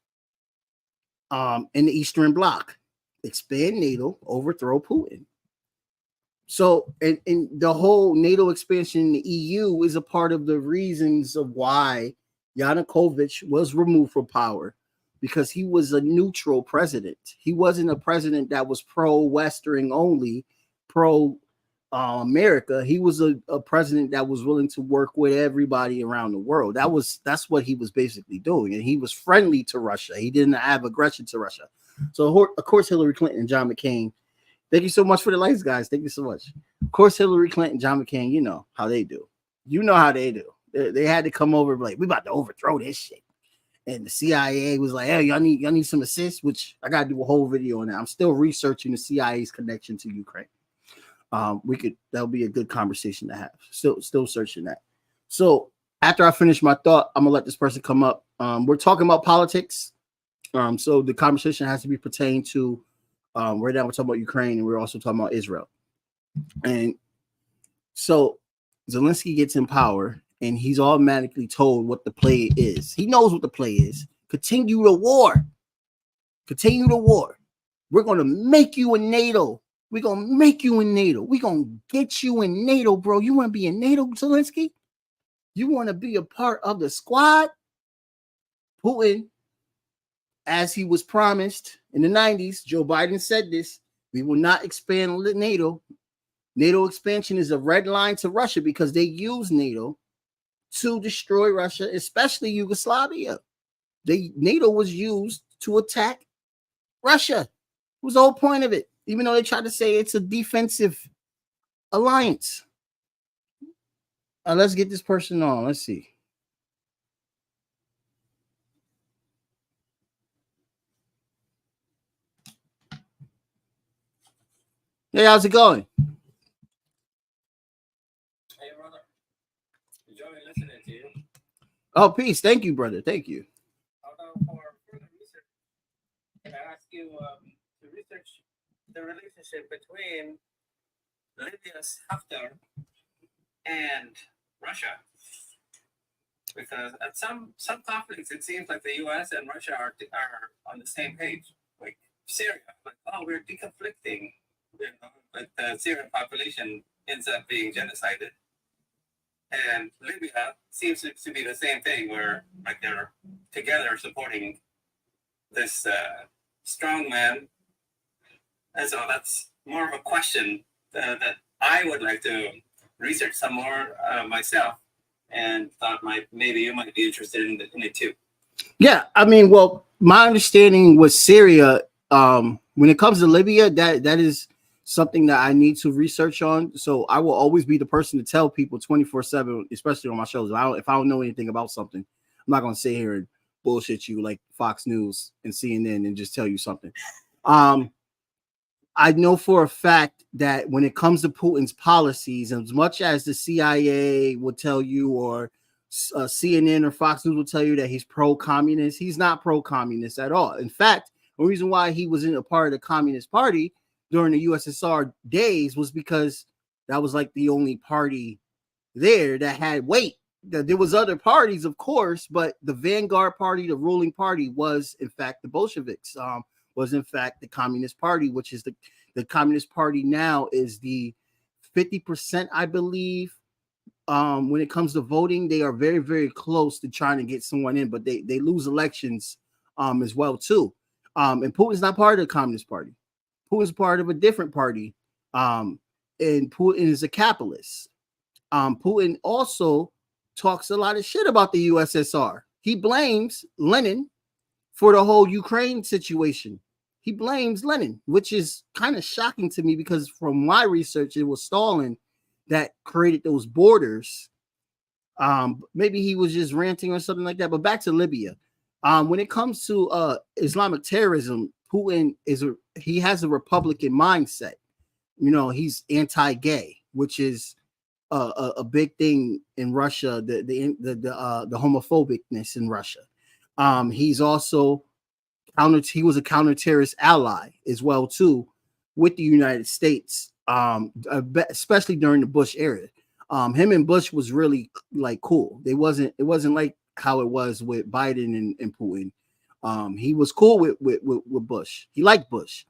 in the Eastern Bloc. Expand NATO, overthrow Putin. So, and the whole NATO expansion in the EU is a part of the reasons of why Yanukovych was removed from power, because he was a neutral president. He wasn't a president that was pro-Western only, pro-America. He was a president that was willing to work with everybody around the world. That's what he was basically doing. And he was friendly to Russia. He didn't have aggression to Russia. So, of course, Hillary Clinton and John McCain. Thank you so much for the likes, guys. Thank you so much. Of course, Hillary Clinton, John McCain, you know how they do. You know how they do. They had to come over like, we about to overthrow this shit. And the CIA was like, hey, y'all need some assist, which I got to do a whole video on that. I'm still researching the CIA's connection to Ukraine. That'll be a good conversation to have. Still searching that. So after I finish my thought, I'm going to let this person come up. We're talking about politics. So the conversation has to be pertained to, right now we're talking about Ukraine, and we're also talking about Israel. And so Zelensky gets in power, and he's automatically told what the play is. He knows what the play is. Continue the war. Continue the war. We're going to make you in NATO. We're going to make you in NATO. We're going to get you in NATO, bro. You want to be in NATO, Zelensky? You want to be a part of the squad? Putin, as he was promised in the 90s, Joe Biden said this, we will not expand NATO. NATO expansion is a red line to Russia because they use NATO to destroy Russia, especially Yugoslavia. NATO was used to attack Russia. It was the whole point of it, even though they tried to say it's a defensive alliance. Let's get this person on. Let's see. Hey, how's it going? Hey, brother. Enjoy listening to you. Oh, peace. Thank you, brother. Thank you. Although for further research, can I ask you to research the relationship between Libya's Haftar and Russia? Because at some conflicts, it seems like the U.S. and Russia are on the same page. Like Syria, like oh, we're deconflicting, but the Syrian population ends up being genocided. And Libya seems to be the same thing, where like they're together supporting this strong man. And so that's more of a question that I would like to research some more myself, and thought maybe you might be interested in it too. Yeah, I mean, well, my understanding with Syria, when it comes to Libya, that is something that I need to research on. So I will always be the person to tell people 24/7, especially on my shows. If I don't know anything about something, I'm not gonna sit here and bullshit you like Fox News and CNN and just tell you something. Um, I know for a fact that when it comes to Putin's policies, as much as the CIA will tell you, or CNN or Fox News will tell you that he's pro-communist, he's not pro-communist at all. In fact, the reason why he was in a part of the Communist Party during the USSR days was because that was like the only party there that had weight. There was other parties, of course, but the vanguard party, the ruling party, was in fact the Bolsheviks. Was in fact the Communist Party, which is the Communist Party now is the 50%, I believe. When it comes to voting, they are very, very close to trying to get someone in, but they lose elections as well too. And Putin's not part of the Communist Party. Putin's part of a different party. And Putin is a capitalist. Putin also talks a lot of shit about the USSR. He blames Lenin for the whole Ukraine situation. He blames Lenin, which is kind of shocking to me because from my research, it was Stalin that created those borders. Maybe he was just ranting or something like that. But back to Libya. When it comes to Islamic terrorism, Putin he has a Republican mindset. You know, he's anti-gay, which is a big thing in Russia. The homophobicness in Russia. He's also he was a counter-terrorist ally as well too with the United States, especially during the Bush era. Him and Bush was really like cool. It wasn't like how it was with Biden and Putin. He was cool with Bush. He liked Bush.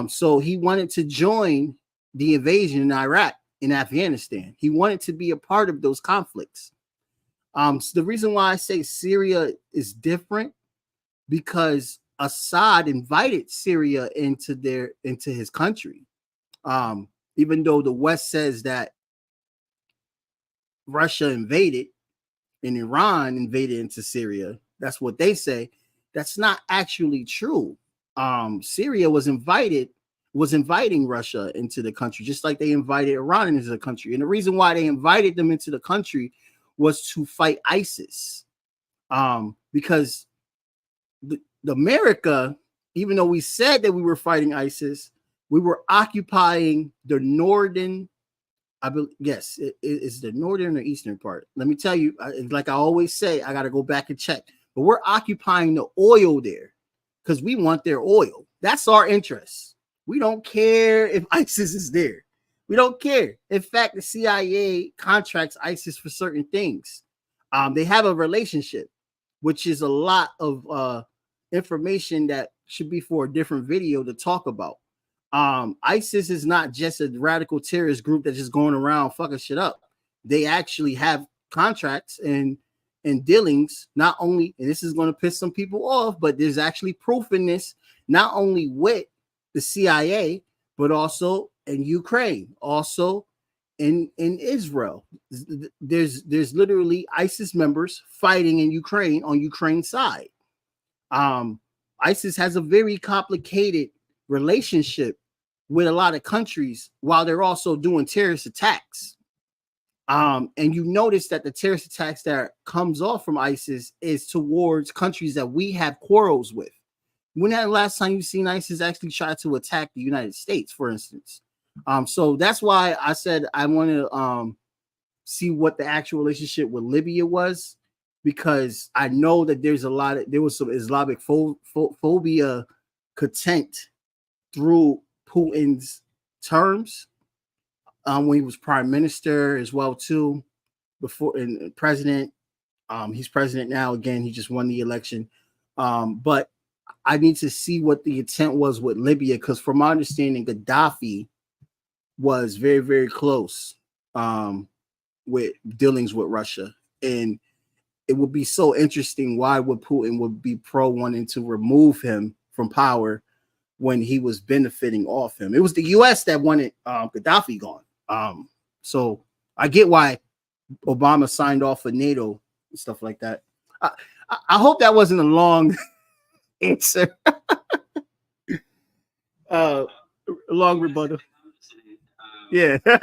So he wanted to join the invasion in Iraq and Afghanistan. He wanted to be a part of those conflicts. So the reason why I say Syria is different, because Assad invited Syria into his country. Even though the West says that Russia invaded and Iran invaded into Syria, that's what they say. That's not actually true. Syria was inviting Russia into the country, just like they invited Iran into the country. And the reason why they invited them into the country was to fight ISIS. Because the America, even though we said that we were fighting ISIS, we were occupying the northern, yes, it's the northern or eastern part. Let me tell you, like I always say, I got to go back and check. But we're occupying the oil there because we want their oil. That's our interest. We don't care if ISIS is there. We don't care. In fact, the CIA contracts ISIS for certain things. They have a relationship, which is a lot of information that should be for a different video to talk about. ISIS is not just a radical terrorist group that's just going around fucking shit up. They actually have contracts and dealings, not only, and this is going to piss some people off, but there's actually proof in this, not only with the CIA, but also in Ukraine, also in Israel. There's literally ISIS members fighting in Ukraine on Ukraine's side. ISIS has a very complicated relationship with a lot of countries while they're also doing terrorist attacks. And you notice that the terrorist attacks that comes off from ISIS is towards countries that we have quarrels with. When that last time you seen ISIS actually try to attack the United States, for instance? So that's why I said I want to see what the actual relationship with Libya was. because I know that there was some Islamic phobia content through Putin's terms when he was prime minister as well too, before and president. He's president now again. He just won the election. But I need to see what the intent was with Libya, because from my understanding, Gaddafi was very, very close with dealings with Russia. And it would be so interesting. Why would Putin would be pro wanting to remove him from power when he was benefiting off him? It was the U.S. that wanted Gaddafi gone. So I get why Obama signed off for NATO and stuff like that. I hope that wasn't a long answer. Long rebuttal. Yeah. I'm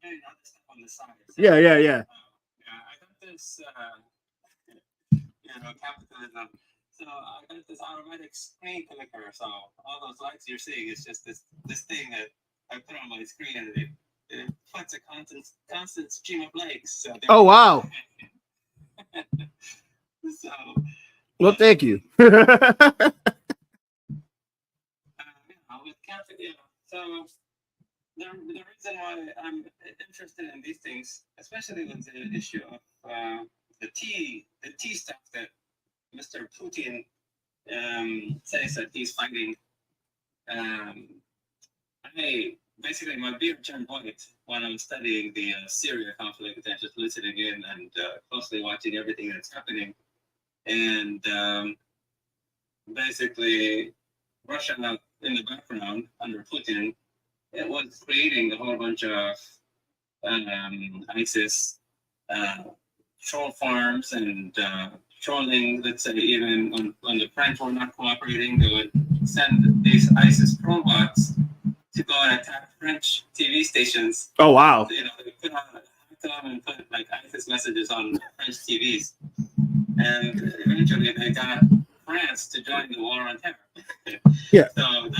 doing other stuff on the side. So, Yeah. I got this, capitalism. So I got this automatic screen clicker. So all those lights you're seeing is just this thing that I put on my screen, and it puts a constant stream of lights. So oh wow. So Well, thank you. with so the reason why I'm interested in these things, especially with the issue of the tea stuff that Mr. Putin says that he's fighting. Basically my beard turned white when I'm studying the Syria conflict and just listening in and closely watching everything that's happening. And basically Russia in the background under Putin, it was creating a whole bunch of ISIS troll farms and trolling. Let's say even when the French were not cooperating, they would send these ISIS troll bots to go and attack French TV stations. Oh wow! They put on and put like ISIS messages on French TVs, and eventually they got France to join the war on terror. Yeah. So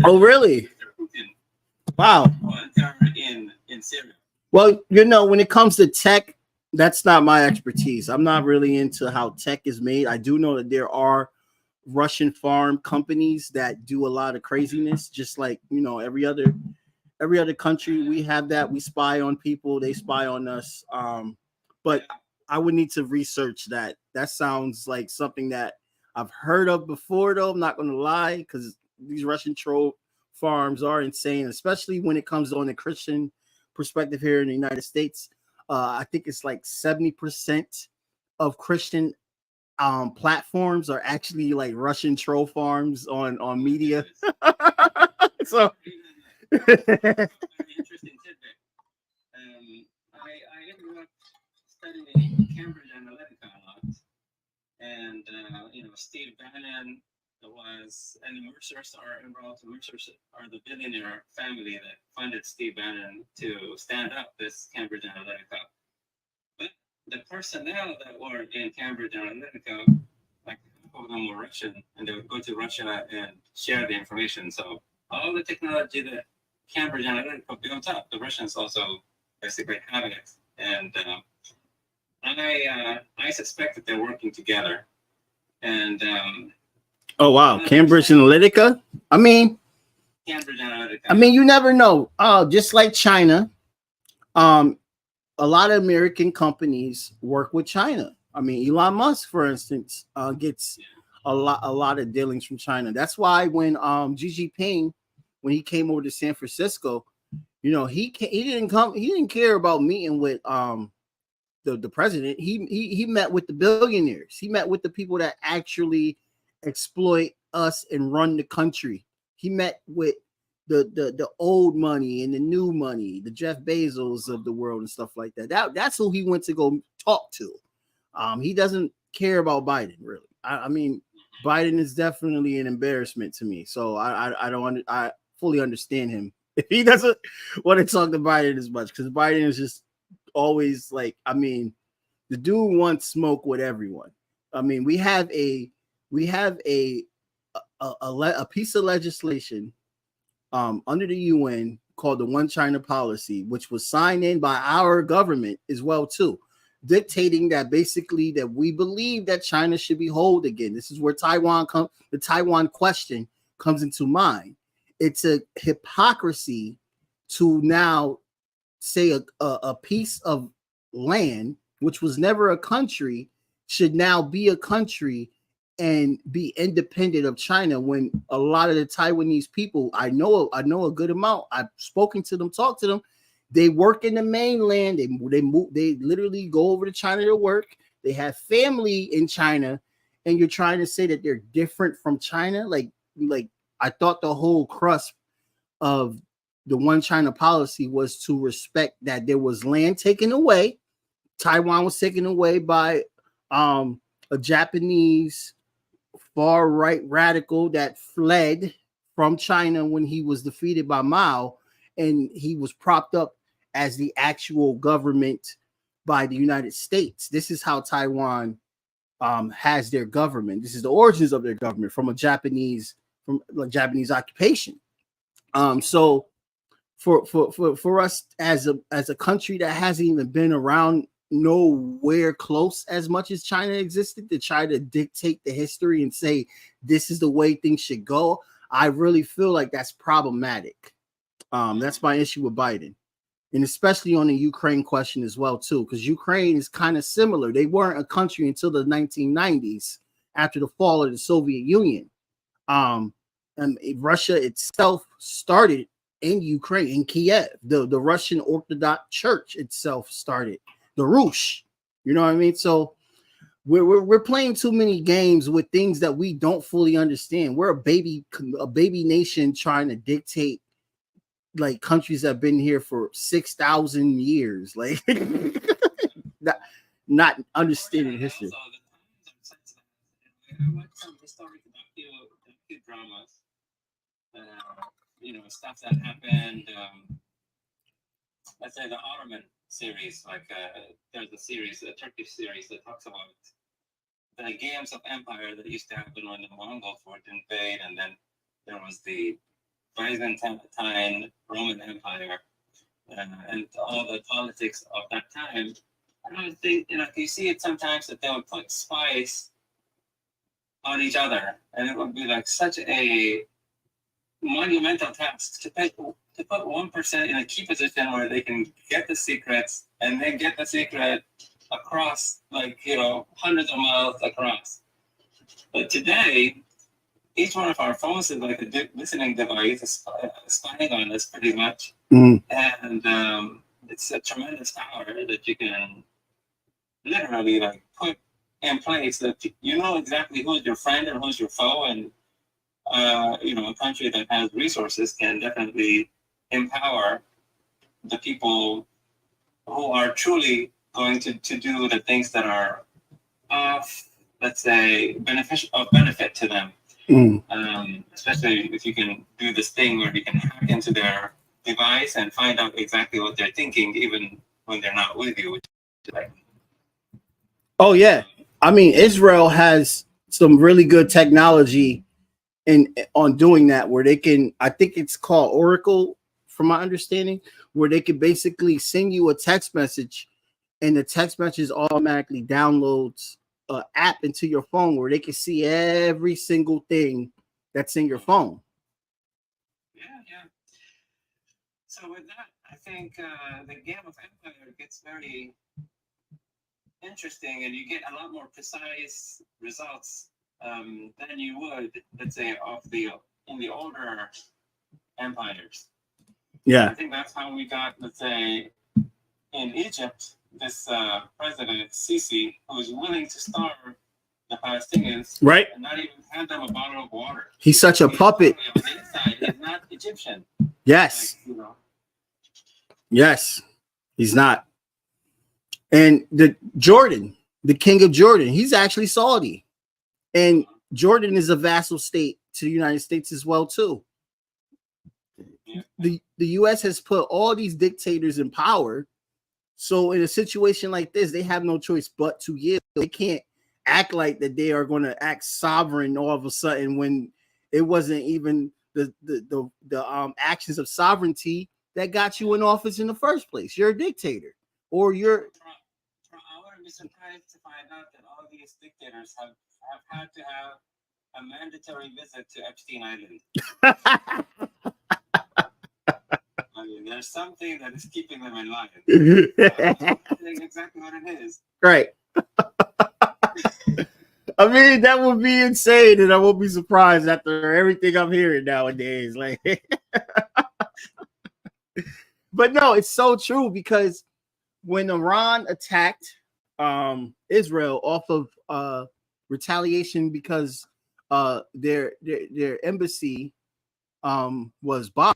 oh really? Wow. In Syria. Well, when it comes to tech, that's not my expertise. I'm not really into how tech is made. I do know that there are Russian farm companies that do a lot of craziness, just like every other country. We have that. We spy on people, they spy on us. But I would need to research that. That sounds like something that I've heard of before, though. I'm not going to lie, because these Russian troll farms are insane, especially when it comes on the Christian perspective here in the United States. I think it's like 70% of Christian platforms are actually like Russian troll farms on media. So very interesting tidbit. I ended up studying Cambridge Analytica a lot, and Steve Bannon and the Mercers are involved. The Mercers are the billionaire family that funded Steve Bannon to stand up this Cambridge Analytica. But the personnel that were in Cambridge Analytica, like half of them were Russian, and they would go to Russia and share the information. So all the technology that Cambridge Analytica built up, the Russians also basically have it. And I suspect that they're working together. And oh wow, Cambridge Analytica. Cambridge Analytica. You never know. Just like China, a lot of American companies work with China. Elon Musk, for instance, gets a lot of dealings from China. That's why when Xi Jinping, when he came over to San Francisco, he didn't care about meeting with the president. He met with the billionaires. He met with the people that actually exploit us and run the country. He met with the old money and the new money, the Jeff Bezos of the world and stuff like that. That's who he went to go talk to. He doesn't care about Biden, really. Biden is definitely an embarrassment to me. So I fully understand him if he doesn't want to talk to Biden as much, because Biden is just always like, the dude wants smoke with everyone. We have a piece of legislation under the UN called the One China policy, which was signed in by our government as well too. dictating that basically that we believe that China should be whole again. This is where the Taiwan question comes into mind. It's a hypocrisy to now say a piece of land, which was never a country, should now be a country and be independent of China, when a lot of the Taiwanese people, I know a good amount, I've spoken to them, talked to them, they work in the mainland, they literally go over to China to work, they have family in China, and you're trying to say that they're different from China? Like I thought the whole crust of the one China policy was to respect that there was land taken away. Taiwan was taken away by a Japanese far right radical that fled from China when he was defeated by Mao, and he was propped up as the actual government by the United States. This is how Taiwan has their government. This is the origins of their government from Japanese occupation. So for us as a country that hasn't even been around nowhere close as much as China existed, to try to dictate the history and say this is the way things should go, I really feel like that's problematic. That's my issue with Biden, and especially on the Ukraine question as well too, because Ukraine is kind of similar. They weren't a country until the 1990s after the fall of the Soviet Union. And Russia itself started in Ukraine, in Kiev. The Russian Orthodox Church itself started, the Rush. You know what I mean? So we're playing too many games with things that we don't fully understand. We're a baby nation trying to dictate like countries that have been here for 6,000 years, like not understanding history. I watched some historic dramas, stuff that happened. Let's say the Ottoman series, there's a series, a Turkish series that talks about the games of empire that used to happen when the Mongols would invade, and then there was the Byzantine Roman Empire, and all the politics of that time. I don't think, you see it sometimes that they would put spies on each other, and it would be like such a monumental task to put one person in a key position where they can get the secrets, and then get the secret across, hundreds of miles across. But today, each one of our phones is like a listening device, spying on us pretty much. And it's a tremendous power that you can literally put in place, that you know exactly who's your friend and who's your foe. And a country that has resources can definitely empower the people who are truly going to do the things that are let's say benefit to them. Especially if you can do this thing where you can hack into their device and find out exactly what they're thinking, even when they're not with you. Oh yeah, I mean, Israel has some really good technology on doing that, where they can, I think it's called Oracle, from my understanding, where they can basically send you a text message, and the text message automatically downloads an app into your phone where they can see every single thing that's in your phone. Yeah. So with that, I think the game of empire gets very interesting, and you get a lot more precise results than you would, let's say, in the older empires. Yeah, I think that's how we got, let's say, in Egypt, this president Sisi, who was willing to starve the Palestinians, right, and not even hand them a bottle of water. He's such a puppet. On the inside, he's not Egyptian. Yes. Yes, he's not. And the king of Jordan, he's actually Saudi. And Jordan is a vassal state to the United States as well, too. Yeah. The U.S. has put all these dictators in power. So in a situation like this, they have no choice but to yield. They can't act like that they are going to act sovereign all of a sudden, when it wasn't even the actions of sovereignty that got you in office in the first place. You're a dictator, or you're. For our be surprised to find out that all these dictators have had to have a mandatory visit to Epstein Island. I mean, there's something that is keeping them in line. Exactly what it is. Right. I mean, that would be insane, and I won't be surprised after everything I'm hearing nowadays. Like, but no, it's so true because when Iran attacked Israel off of retaliation because their embassy was bombed,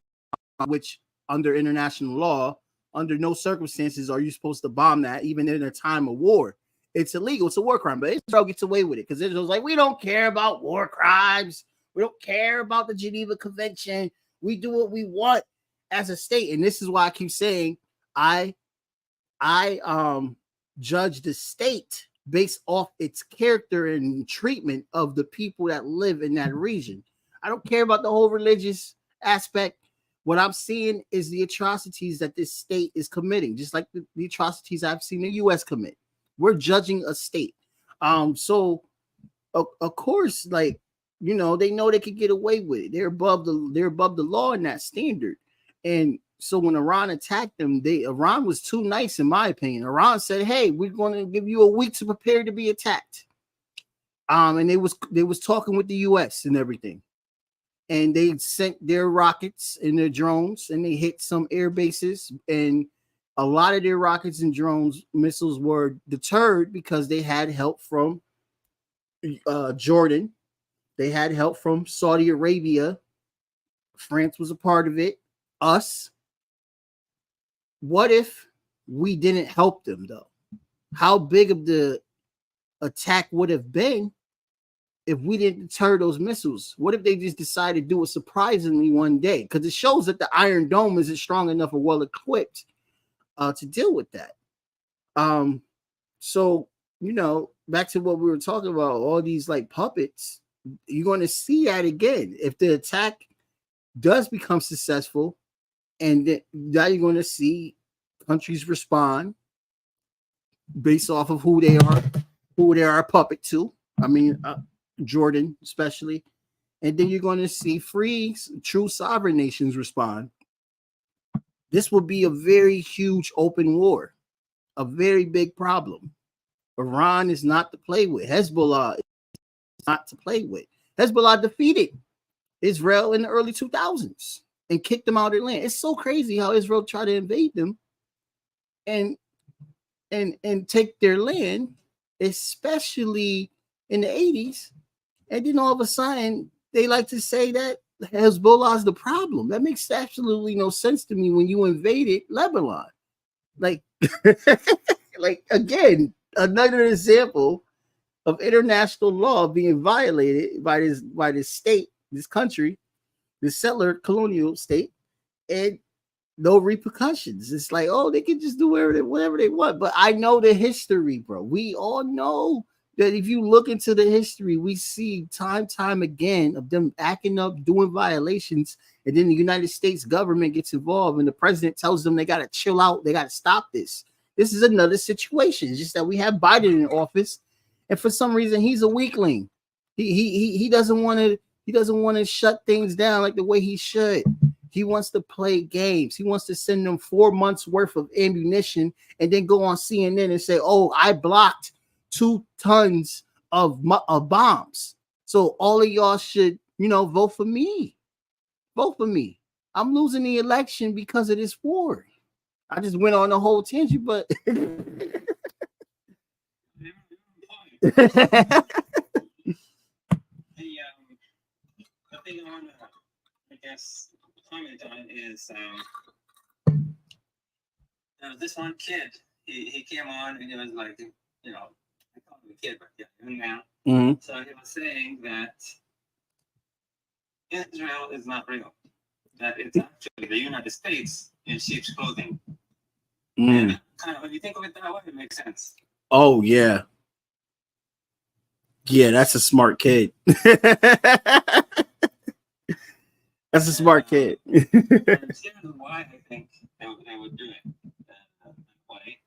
which under international law, under no circumstances are you supposed to bomb that, even in a time of war. It's illegal. It's a war crime, but Israel gets away with it because Israel's like, we don't care about war crimes. We don't care about the Geneva Convention. We do what we want as a state. And this is why I keep saying I judge the state based off its character and treatment of the people that live in that region. I don't care about the whole religious aspect. What I'm seeing is the atrocities that this state is committing, just like the atrocities I've seen the U.S. commit. We're judging a state. So of course, like, you know, they know they could get away with it. They're above the law in that standard. And so when Iran attacked them, Iran was too nice, in my opinion. Iran said, hey, we're going to give you a week to prepare to be attacked. And they was talking with the US and everything. And they sent their rockets and their drones, and they hit some air bases, and a lot of their rockets and drones missiles were deterred because they had help from Jordan. They had help from Saudi Arabia. France was a part of it. Us. What if we didn't help them, though? How big of the attack would have been if we didn't deter those missiles? What if they just decided to do it surprisingly one day? Because it shows that the Iron Dome isn't strong enough or well equipped to deal with that. So, you know, back to what we were talking about, all these like puppets, you're going to see that again. If the attack does become successful, and now you're going to see countries respond based off of who they are a puppet to. I mean, Jordan especially. And then you're going to see free, true sovereign nations respond. This will be a very huge open war, a very big problem. Iran is not to play with. Hezbollah is not to play with. Hezbollah defeated Israel in the early 2000s and kicked them out of their land. It's so crazy how Israel tried to invade them and take their land, especially in the 80s. And then all of a sudden, they like to say that Hezbollah is the problem. That makes absolutely no sense to me when you invaded Lebanon. Like, like again, another example of international law being violated by this state, this country, this settler colonial state, and no repercussions. It's like, oh, they can just do whatever they want. But I know the history, bro. We all know that if you look into the history, we see time again of them acting up, doing violations, and then the United States government gets involved, and the president tells them they got to chill out, they got to stop this. This is another situation. It's just that we have Biden in office, and for some reason he's a weakling. He doesn't want to shut things down like the way he should. He wants to play games. He wants to send them 4 months worth of ammunition and then go on CNN and say, "Oh, I blocked 2 tons of bombs. So all of y'all should, vote for me. Vote for me. I'm losing the election because of this war." I just went on a whole tangent, but The thing I want to, I guess, comment on is this one kid. He came on and he was like, I call him a kid, but yeah, even now. Mm-hmm. So he was saying that Israel is not real. That it's actually the United States in sheep's clothing. And kind of, when you think of it that way, it makes sense. Oh yeah. Yeah, that's a smart kid. That's a smart kid. And here's why I think they would do it that way.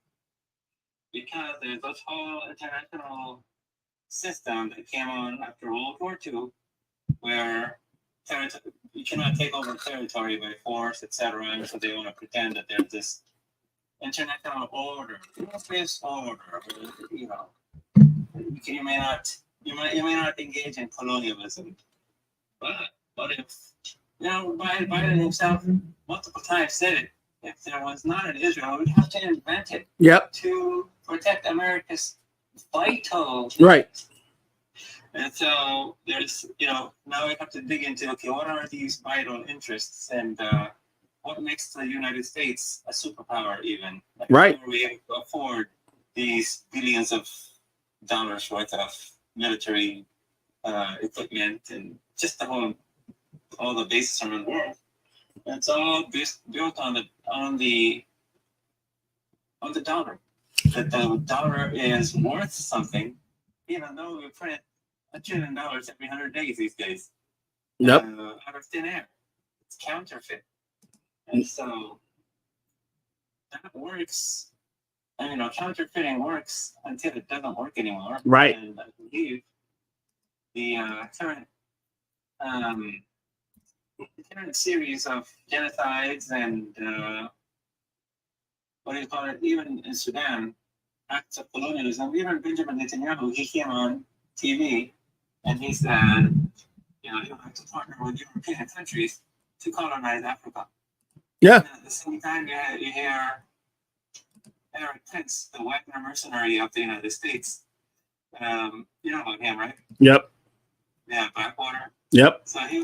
because there's this whole international system that came on after World War II, where you cannot take over territory by force, etc. And so they want to pretend that there's this international order, peace order. You know, you may not engage in colonialism, but what if, you know, Biden himself multiple times said it. If there was not an Israel, we'd have to invent it. Yep. To protect America's vital. Right. And so there's, you know, now we have to dig into, okay, what are these vital interests, and what makes the United States a superpower even? Like, right. How are we able to afford these billions of dollars worth of military equipment and just all the bases around the world? It's all built on the dollar. That the dollar is worth something, even though we print $1 trillion every 100 days these days. Yep. Out of thin air. It's counterfeit. And so that works. And, you know, counterfeiting works until it doesn't work anymore. Right. And I believe the current series of genocides and what do you call it, even in Sudan, acts of colonialism. Even Benjamin Netanyahu, he came on TV and he said, you know, you have to partner with European countries to colonize Africa. Yeah. And at the same time, you hear Eric Prince, the Wagner mercenary of the United States. You know about him, right? Yep. Yeah, Blackwater. Yep. So he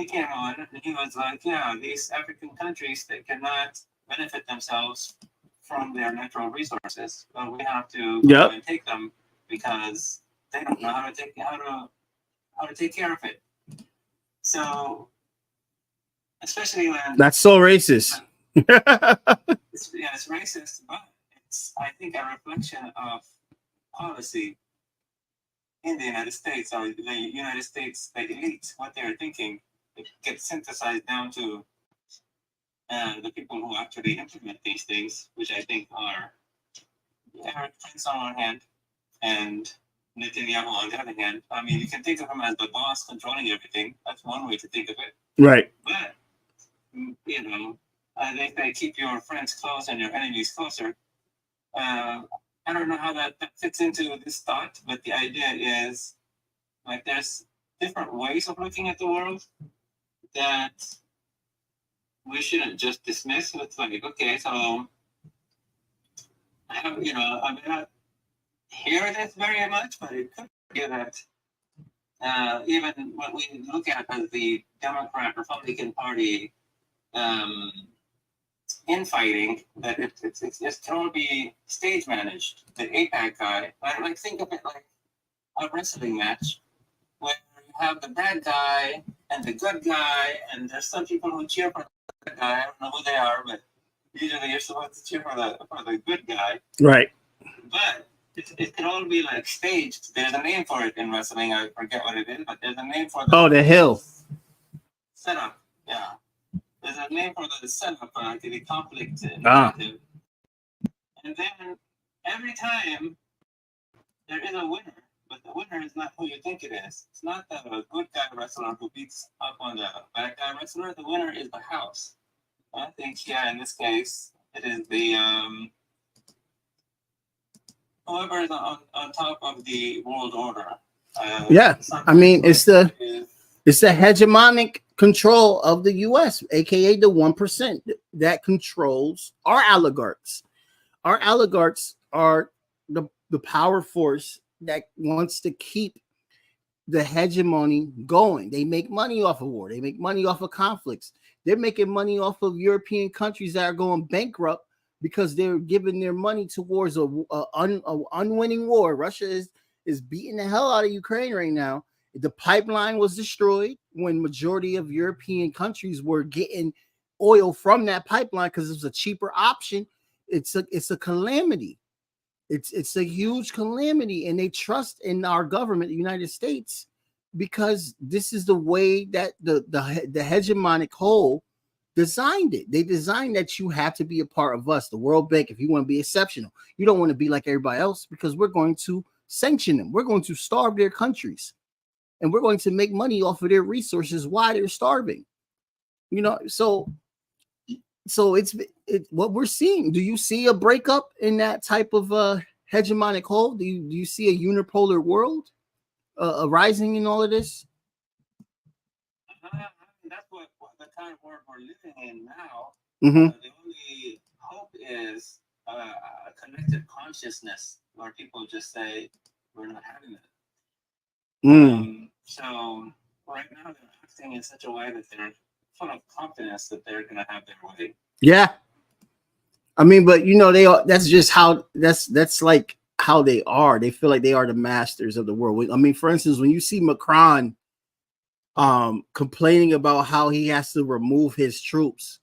came on and he was like, yeah, these African countries, they cannot benefit themselves from their natural resources. Well, we have to go and take them because they don't know how to take care of it. So, especially when that's so racist. it's racist, but it's, I think, a reflection of policy in the United States, or the United States, the elite, what they're thinking. It gets synthesized down to the people who actually implement these things, which I think are Eric Prince on one hand and Netanyahu on the other hand. I mean, you can think of him as the boss controlling everything. That's one way to think of it. Right. But, you know, they say keep your friends close and your enemies closer. I don't know how that fits into this thought, but the idea is, like, there's different ways of looking at the world that we shouldn't just dismiss. It's like, okay, so I may not hear this very much, but it could be that even what we look at as the Democrat-Republican Party infighting, that it can all be stage managed. The APAC guy, like think of it like a wrestling match where you have the bad guy and the good guy, and there's some people who cheer for the bad guy. I don't know who they are, but usually you're supposed to cheer for the good guy. Right. But it can all be like staged. There's a name for it in wrestling. I forget what it is, but there's a name for the hill setup. Yeah. There's a name for the setup, the conflict narrative. And then every time there is a winner, but the winner is not who you think it is. It's not the good guy wrestler who beats up on the bad guy wrestler. The winner is the house. I think, yeah, in this case, it is the whoever is on top of the world order. I mean, it's the hegemonic control of the U.S., aka the 1% that controls our oligarchs. Our oligarchs are the power force that wants to keep the hegemony going. They make money off of war. They make money off of conflicts. They're making money off of European countries that are going bankrupt because they're giving their money towards a unwinning war. Russia is beating the hell out of Ukraine right now. The pipeline was destroyed when majority of European countries were getting oil from that pipeline because it was a cheaper option. It's a calamity. It's a huge calamity, and they trust in our government, the United States, because this is the way that the hegemonic whole designed it. They designed that you have to be a part of us, the World Bank, if you want to be exceptional. You don't want to be like everybody else because we're going to sanction them. We're going to starve their countries and we're going to make money off of their resources while they're starving. You know, so it's what we're seeing. Do you see a breakup in that type of hegemonic hold? Do you see a unipolar world arising in all of this? That's what the kind of world we're living in now. Mm-hmm. The only hope is a connected consciousness where people just say, we're not having that. So right now they're acting in such a way that they're full of confidence that they're going to have their way. Yeah. I mean, but you know, they are, that's just how that's like how they are. They feel like they are the masters of the world. I mean, for instance, when you see Macron complaining about how he has to remove his troops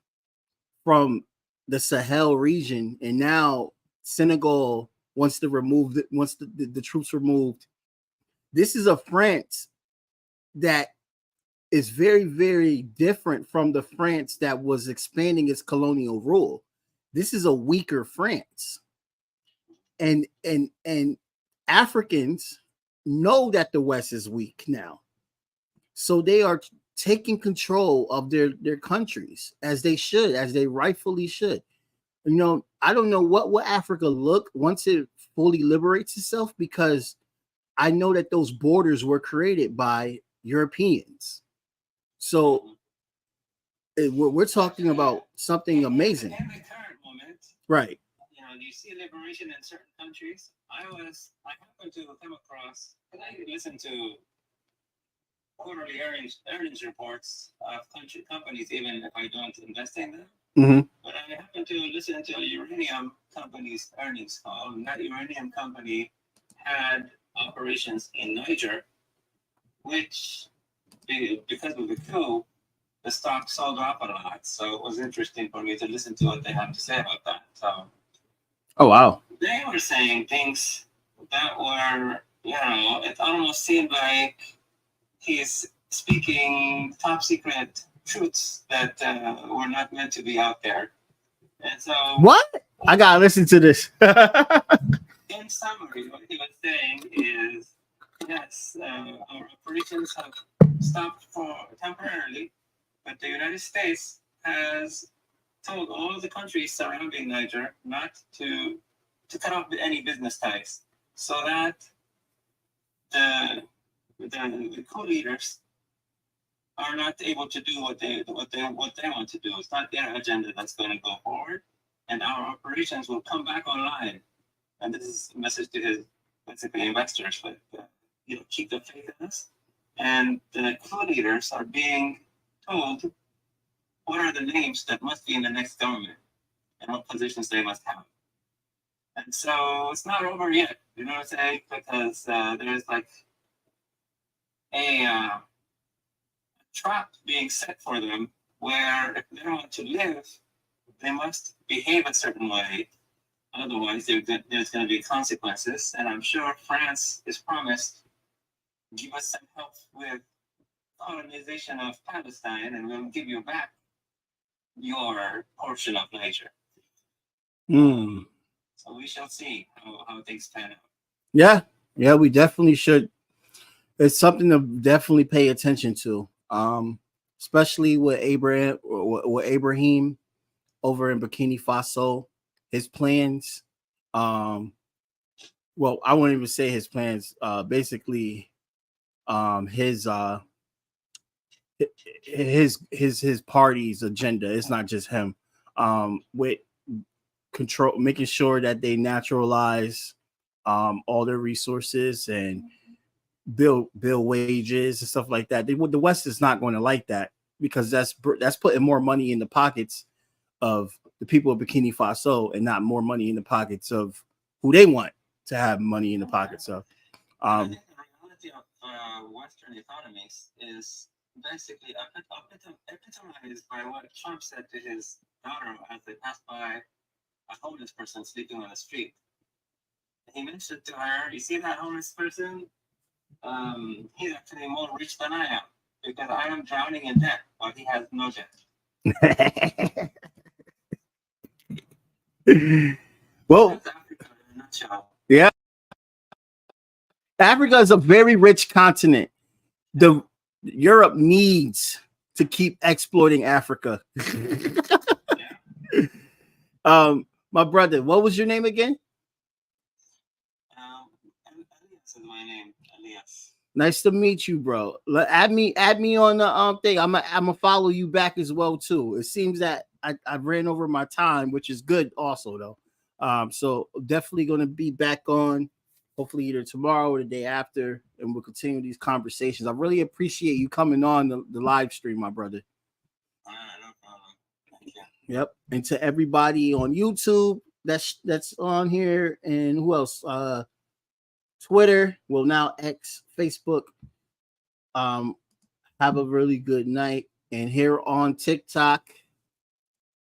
from the Sahel region, and now Senegal wants to remove the troops removed. This is a France that is very, very different from the France that was expanding its colonial rule. This is a weaker France. And Africans know that the West is weak now. So they are taking control of their countries as they should, as they rightfully should. You know, I don't know what will Africa look once it fully liberates itself, because I know that those borders were created by Europeans. So we're talking about something amazing. In the current moment, right? You know, you see liberation in certain countries. I happened to come across, and I listen to quarterly earnings reports of companies, even if I don't invest in them. Mm-hmm. But I happened to listen to a uranium company's earnings call, and that uranium company had operations in Niger, which, because of the coup, the stock sold off a lot. So it was interesting for me to listen to what they have to say about that. So, oh wow, they were saying things that were, you know, it almost seemed like he's speaking top secret truths that were not meant to be out there. And so, what? I gotta listen to this. In summary, what he was saying is, yes, our operations have stopped for temporarily, but the United States has told all the countries surrounding Niger not to cut off any business ties, so that the co-leaders are not able to do what they want to do. It's not their agenda that's going to go forward, and our operations will come back online. And this is a message to his basically investors, but you know, keep the faith in us. And the co-leaders are being told what are the names that must be in the next government and what positions they must have. And so it's not over yet, you know what I'm saying? Because there's like a trap being set for them where if they want to live, they must behave a certain way. Otherwise, there's going to be consequences. And I'm sure France is promised, give us some help with colonization of Palestine and we'll give you back your portion of Niger. So we shall see how things pan out. Yeah, we definitely should. It's something to definitely pay attention to, especially with Ibrahim over in Burkina Faso, his plans. Well, I won't even say his plans. Basically, his party's agenda. It's not just him. With control, making sure that they naturalize all their resources and bill wages and stuff like that. The West is not going to like that, because that's putting more money in the pockets of the people of Burkina Faso and not more money in the pockets of who they want to have money in the pockets of. I think the reality of Western economies is basically epitomized by what Trump said to his daughter as they passed by a homeless person sleeping on the street. He mentioned to her, "You see that homeless person? He's actually more rich than I am, because I am drowning in debt while he has no debt." Well, That's Africa in a nutshell. yeah, Africa is a very rich continent. The Europe needs to keep exploiting Africa. Yeah. My brother, what was your name again? Elias is my name. Elias. Nice to meet you, bro. Add me on the thing. I'm gonna follow you back as well too. It seems that I ran over my time, which is good also though. So definitely gonna be back on, hopefully either tomorrow or the day after, and we'll continue these conversations. I really appreciate you coming on the live stream, my brother. No problem. Thank you. Yep. And to everybody on YouTube that's on here, and who else? Twitter, well now X, Facebook. Have a really good night. And here on TikTok,